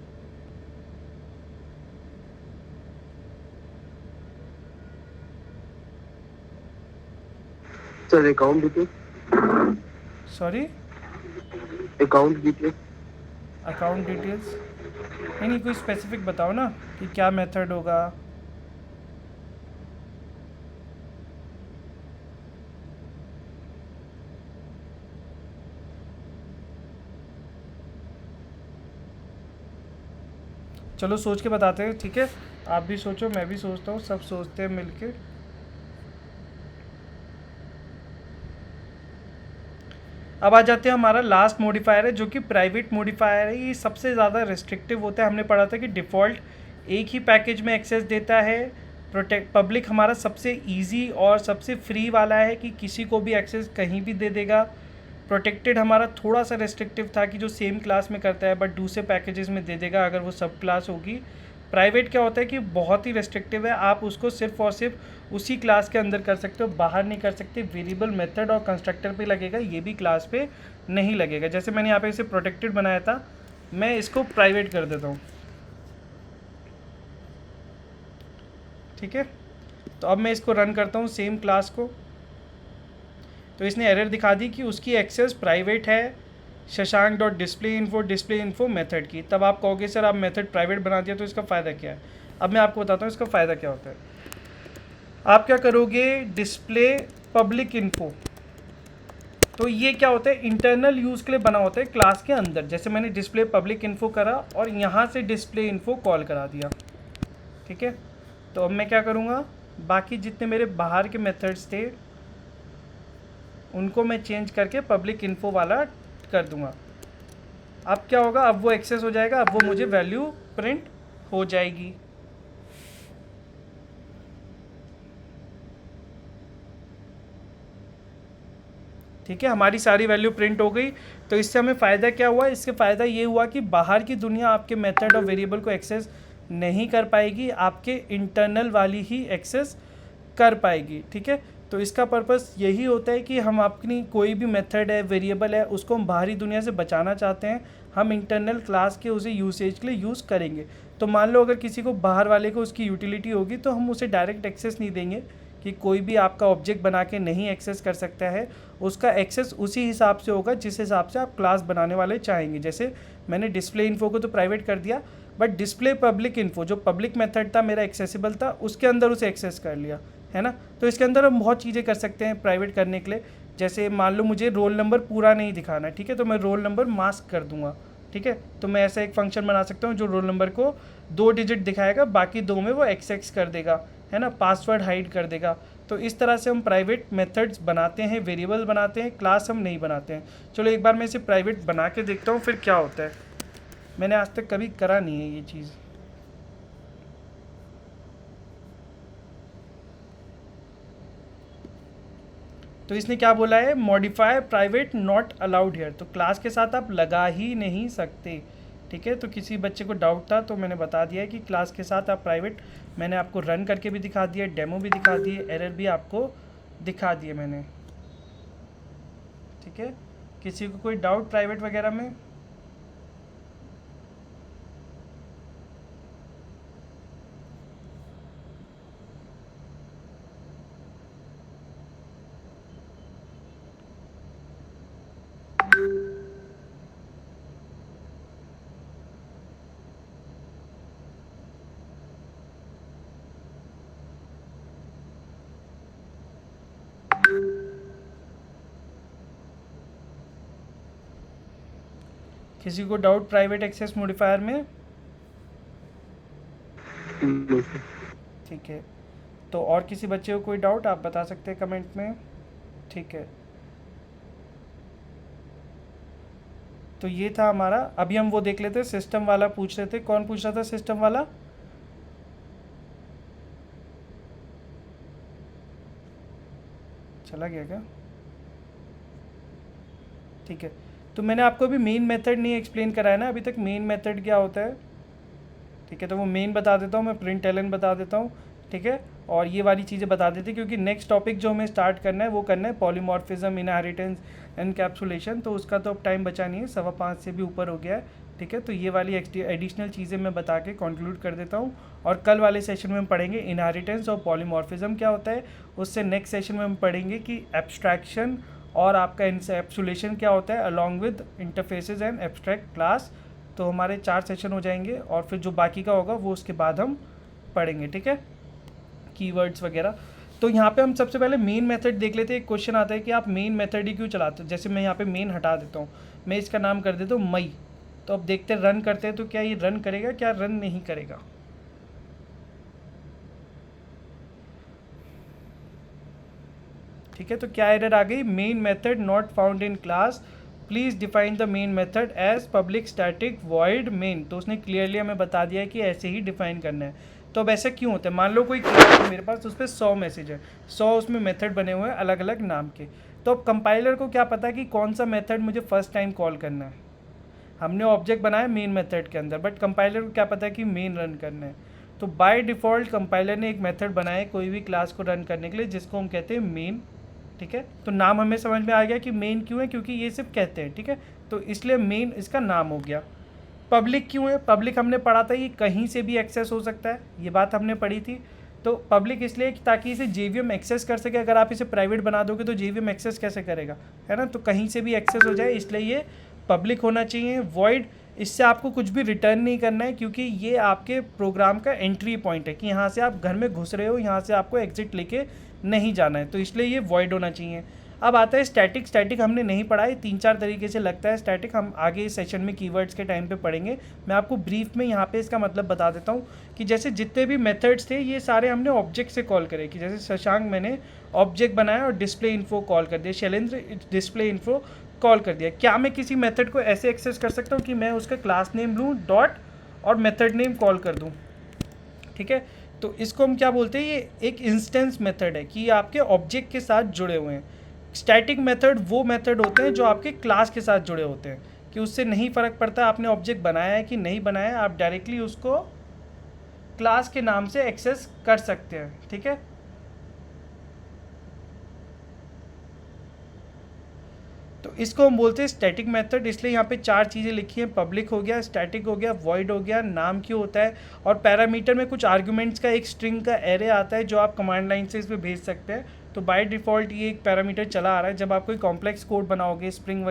Sir account detail. Sorry, account detail. Account details? नहीं नहीं, कोई स्पेसिफिक बताओ ना कि क्या मेथड होगा। चलो सोच के बताते हैं, ठीक है? आप भी सोचो, मैं भी सोचता हूँ, सब सोचते हैं मिलके। अब आ जाते हैं, हमारा लास्ट मॉडिफायर है जो कि प्राइवेट मॉडिफायर है। ये सबसे ज़्यादा रेस्ट्रिक्टिव होता है। हमने पढ़ा था कि डिफ़ॉल्ट एक ही पैकेज में एक्सेस देता है। प्रोटेक्ट पब्लिक हमारा सबसे इजी और सबसे फ्री वाला है कि किसी को भी एक्सेस कहीं भी दे देगा। प्रोटेक्टेड हमारा थोड़ा सा रेस्ट्रिक्टिव था कि जो सेम क्लास में करता है बट दूसरे पैकेजेस में दे देगा अगर वो सब क्लास होगी। प्राइवेट क्या होता है कि बहुत ही रेस्ट्रिक्टिव है, आप उसको सिर्फ और सिर्फ उसी क्लास के अंदर कर सकते हो, बाहर नहीं कर सकते। वेरिएबल, मेथड और कंस्ट्रक्टर पे लगेगा, ये भी क्लास पे नहीं लगेगा। जैसे मैंने यहाँ पे इसे प्रोटेक्टेड बनाया था, मैं इसको प्राइवेट कर देता हूँ, ठीक है? तो अब मैं इसको रन करता हूँ सेम क्लास को, तो इसने एरर दिखा दी कि उसकी एक्सेस प्राइवेट है Shashank dot display info method की। तब आप कहोगे सर आप मेथड प्राइवेट बना दिया तो इसका फ़ायदा क्या है? अब मैं आपको बताता हूँ इसका फ़ायदा क्या होता है। आप क्या करोगे, डिस्प्ले पब्लिक इन्फो, तो ये क्या होता है, इंटरनल यूज़ के लिए बना होता है क्लास के अंदर। जैसे मैंने डिस्प्ले पब्लिक इन्फो करा और यहाँ से डिस्प्ले इन्फो कॉल करा दिया, ठीक है? तो अब मैं क्या करूँगा, बाकी जितने मेरे बाहर के मेथड्स थे उनको मैं चेंज करके पब्लिक इन्फो वाला कर दूंगा। अब क्या होगा, अब वो एक्सेस हो जाएगा, अब वो मुझे वैल्यू प्रिंट हो जाएगी। ठीक है, हमारी सारी वैल्यू प्रिंट हो गई। तो इससे हमें फ़ायदा क्या हुआ, इससे फ़ायदा ये हुआ कि बाहर की दुनिया आपके मेथड और वेरिएबल को एक्सेस नहीं कर पाएगी, आपके इंटरनल वाली ही एक्सेस कर पाएगी, ठीक है? तो इसका पर्पस यही होता है कि हम अपनी कोई भी मेथड है, वेरिएबल है, उसको हम बाहरी दुनिया से बचाना चाहते हैं, हम इंटरनल क्लास के उसे यूसेज के लिए यूज़ करेंगे। तो मान लो अगर किसी को बाहर वाले को उसकी यूटिलिटी होगी तो हम उसे डायरेक्ट एक्सेस नहीं देंगे कि कोई भी आपका ऑब्जेक्ट बना के नहीं एक्सेस कर सकता है। उसका एक्सेस उसी हिसाब से होगा जिस हिसाब से आप क्लास बनाने वाले चाहेंगे। जैसे मैंने डिस्प्ले इन्फो को तो प्राइवेट कर दिया, बट डिस्प्ले पब्लिक इन्फो जो पब्लिक मेथड था मेरा एक्सेसिबल था, उसके अंदर उसे एक्सेस कर लिया, है ना? तो इसके अंदर हम बहुत चीज़ें कर सकते हैं प्राइवेट करने के लिए। जैसे मान लो मुझे रोल नंबर पूरा नहीं दिखाना है, ठीक है, तो मैं रोल नंबर मास्क कर दूंगा, ठीक है? तो मैं ऐसा एक फंक्शन बना सकता हूँ जो रोल नंबर को 2 डिजिट दिखाएगा, बाकी 2 में वो एक्स कर देगा, है ना? पासवर्ड हाइड कर देगा। तो इस तरह से हम प्राइवेट मेथड्स बनाते हैं, वेरिएबल बनाते हैं, क्लास हम नहीं बनाते हैं। चलो एक बार मैं इसे प्राइवेट बना के देखता हूँ फिर क्या होता है। मैंने आज तक कभी करा नहीं है ये चीज़। तो इसने क्या बोला है, modify private not allowed here. तो क्लास के साथ आप लगा ही नहीं सकते, ठीक है। तो किसी बच्चे को डाउट था तो मैंने बता दिया है कि क्लास के साथ आप प्राइवेट, मैंने आपको रन करके भी दिखा दिया, डेमो भी दिखा दिए, एरर भी आपको दिखा दिए मैंने, ठीक है। किसी को कोई डाउट प्राइवेट वगैरह में? किसी को डाउट प्राइवेट एक्सेस मॉडिफायर में? ठीक है। तो और किसी बच्चे को कोई डाउट आप बता सकते हैं कमेंट में, ठीक है। तो ये था हमारा। अभी हम वो देख लेते हैं, सिस्टम वाला पूछ रहे थे। कौन पूछ रहा था सिस्टम वाला? चला गया क्या? ठीक है। तो मैंने आपको अभी मेन मेथड नहीं एक्सप्लेन कराया ना अभी तक, मेन मेथड क्या होता है, ठीक है। तो वो मेन बता देता हूँ मैं, प्रिंटलन बता देता हूँ, ठीक है। और ये वाली चीज़ें बता देती, क्योंकि नेक्स्ट टॉपिक जो हमें स्टार्ट करना है वो करना है पॉलीमॉर्फिज्म, इनहेरिटेंस, एनकैप्सुलेशन। तो उसका तो अब टाइम बचा नहीं है, 5:15 से भी ऊपर हो गया है, ठीक है। तो ये वाली एडिशनल चीज़ें मैं बता के कंक्लूड कर देता हूँ। और कल वाले सेशन में हम पढ़ेंगे इनहेरिटेंस और पॉलीमॉर्फिज्म क्या होता है। उससे नेक्स्ट सेशन में हम पढ़ेंगे कि एब्स्ट्रैक्शन और आपका एनकैप्सुलेशन क्या होता है, along with interfaces and abstract class. तो हमारे 4 सेशन हो जाएंगे, और फिर जो बाकी का होगा वो उसके बाद हम पढ़ेंगे, ठीक है, कीवर्ड्स वगैरह। तो यहाँ पे हम सबसे पहले मेन मेथड देख लेते हैं। एक क्वेश्चन आता है कि आप मेन मेथड ही क्यों चलाते हो। जैसे मैं यहाँ पे मेन हटा देता हूँ, मैं इसका नाम कर देता हूँ मई। तो अब देखते हैं रन करते हैं तो क्या ये रन करेगा, क्या रन नहीं करेगा। ठीक है। तो क्या एरर आ गई, main method not found in class, please define the main method as public static void main. तो उसने क्लियरली हमें बता दिया है कि ऐसे ही डिफाइन करना है। तो अब ऐसा क्यों होता है, मान लो कोई क्लास है मेरे पास, उस पर 100 मैसेज है, 100 उसमें मेथड बने हुए हैं अलग अलग नाम के। तो अब कंपाइलर को क्या पता कि कौन सा मेथड मुझे फर्स्ट टाइम कॉल करना है। हमने ऑब्जेक्ट बनाया मेन मेथड के अंदर, बट कंपाइलर को क्या पता है कि मेन रन करना है। तो बाय डिफ़ॉल्ट कंपाइलर ने एक मेथड बनाया कोई भी क्लास को रन करने के लिए, जिसको हम कहते हैं मेन, ठीक है। तो नाम हमें समझ में आ गया कि मेन क्यों है, क्योंकि ये सिर्फ कहते हैं, ठीक है। तो इसलिए मेन इसका नाम हो गया। पब्लिक क्यों है, पब्लिक हमने पढ़ा था ये कहीं से भी एक्सेस हो सकता है, ये बात हमने पढ़ी थी। तो पब्लिक इसलिए ताकि इसे JVM एक्सेस कर सके। अगर आप इसे प्राइवेट बना दोगे तो JVM एक्सेस कैसे करेगा, है ना। तो कहीं से भी एक्सेस हो जाए, इसलिए ये पब्लिक होना चाहिए। वॉइड, इससे आपको कुछ भी रिटर्न नहीं करना है, क्योंकि ये आपके प्रोग्राम का एंट्री पॉइंट है कि यहाँ से आप घर में घुस रहे हो, यहाँ से आपको एग्जिट लेके नहीं जाना है। तो इसलिए ये वॉइड होना चाहिए। अब आता है स्टैटिक। स्टैटिक हमने नहीं पढ़ा है, 3-4 तरीके से लगता है स्टैटिक, हम आगे इस सेशन में कीवर्ड्स के टाइम पे पढ़ेंगे। मैं आपको ब्रीफ में यहाँ पे इसका मतलब बता देता हूँ कि जैसे जितने भी मेथड्स थे ये सारे हमने ऑब्जेक्ट से कॉल करे। कि जैसे शशांक मैंने ऑब्जेक्ट बनाया और डिस्प्ले इन्फो कॉल कर दिया, शैलेंद्र डिस्प्ले इन्फो कॉल कर दिया। क्या मैं किसी मेथड को ऐसे एक्सेस कर सकता हूँ कि मैं उसका क्लास नेम लूँ डॉट और मेथड नेम कॉल कर दूँ, ठीक है। तो इसको हम क्या बोलते हैं, ये एक इंस्टेंस मेथड है कि आपके ऑब्जेक्ट के साथ जुड़े हुए हैं। स्टैटिक मेथड वो मेथड होते हैं जो आपके क्लास के साथ जुड़े होते हैं, कि उससे नहीं फ़र्क पड़ता आपने ऑब्जेक्ट बनाया है कि नहीं बनाया है, आप डायरेक्टली उसको क्लास के नाम से एक्सेस कर सकते हैं, ठीक है। तो इसको हम बोलते हैं स्टैटिक मेथड। इसलिए यहाँ पे 4 चीज़ें लिखी हैं, पब्लिक हो गया, स्टैटिक हो गया, वॉइड हो गया, नाम क्यों होता है, और पैरामीटर में कुछ आर्गुमेंट्स का एक स्ट्रिंग का एरे आता है जो आप कमांड लाइन से इसमें भेज सकते हैं। तो बाय डिफ़ॉल्ट ये एक पैरामीटर चला आ रहा है। जब आप कोई कॉम्प्लेक्स कोड बनाओगे, स्प्रिंग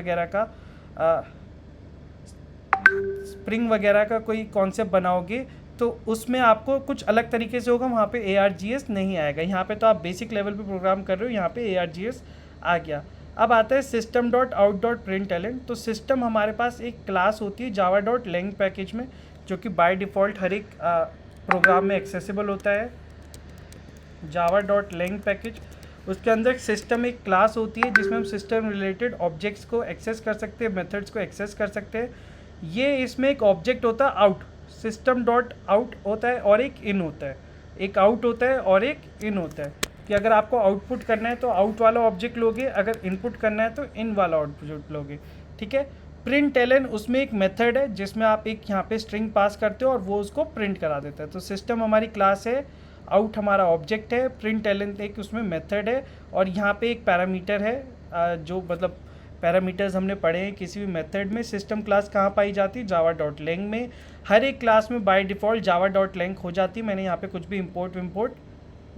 वगैरह का कोई कॉन्सेप्ट बनाओगे, तो उसमें आपको कुछ अलग तरीके से होगा, वहाँ पे ARGS नहीं आएगा। यहाँ पे तो आप बेसिक लेवल पे प्रोग्राम कर रहे हो, यहाँ पे ARGS आ गया। अब आता है system.out.println। तो सिस्टम हमारे पास एक क्लास होती है java.lang पैकेज में, जो कि बाय डिफ़ॉल्ट हर एक प्रोग्राम में एक्सेसिबल होता है। java.lang पैकेज, उसके अंदर सिस्टम एक क्लास होती है जिसमें हम सिस्टम रिलेटेड ऑब्जेक्ट्स को एक्सेस कर सकते हैं, मेथड्स को एक्सेस कर सकते हैं। ये इसमें एक ऑब्जेक्ट होता है आउट, system.out होता है और एक इन होता है, एक आउट होता है और एक इन होता है। कि अगर आपको आउटपुट करना है तो आउट वाला ऑब्जेक्ट लोगे, अगर इनपुट करना है तो इन वाला आउटपुट लोगे, ठीक है। प्रिंट एलन उसमें एक मेथड है जिसमें आप एक यहाँ पे स्ट्रिंग पास करते हो और वो उसको प्रिंट करा देता है। तो सिस्टम हमारी क्लास है, आउट हमारा ऑब्जेक्ट है, प्रिंट एलन एक उसमें मेथड है, और यहाँ पे एक पैरामीटर है जो मतलब पैरामीटर्स हमने पढ़े हैं किसी भी मेथड में। सिस्टम क्लास कहाँ पाई जाती है? जावा डॉट लैंग में। हर एक क्लास में by default Java dot lang हो जाती है। मैंने यहाँ पे कुछ भी इम्पोर्ट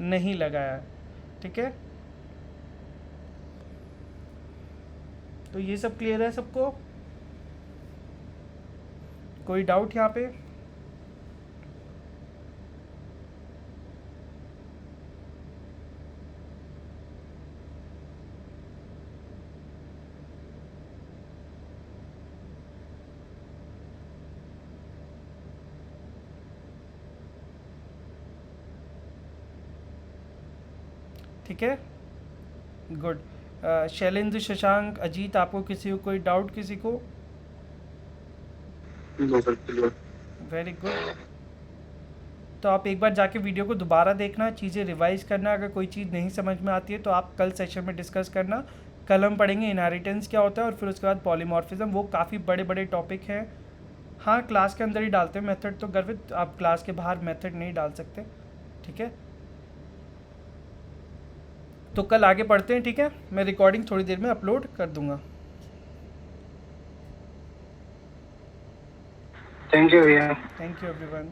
नहीं लगाया है, ठीक है। तो ये सब क्लियर है सबको? कोई डाउट यहाँ पे? ठीक है, गुड। शैलेंद्र, शशांक, अजीत, आपको किसी को कोई डाउट? किसी को? No sir, clear. Very good. तो आप एक बार जाके वीडियो को दोबारा देखना, चीज़ें रिवाइज करना। अगर कोई चीज़ नहीं समझ में आती है तो आप कल सेशन में डिस्कस करना। कल हम पढ़ेंगे इनहेरिटेंस क्या होता है और फिर उसके बाद पॉलीमॉर्फिज्म। वो काफ़ी बड़े बड़े टॉपिक हैं। हाँ, क्लास के अंदर ही डालते हैं मेथड, तो गर्वित आप क्लास के बाहर मेथड नहीं डाल सकते, ठीक है। तो कल आगे पढ़ते हैं, ठीक है। मैं रिकॉर्डिंग थोड़ी देर में अपलोड कर दूंगा। थैंक यू भैया। Thank you everyone.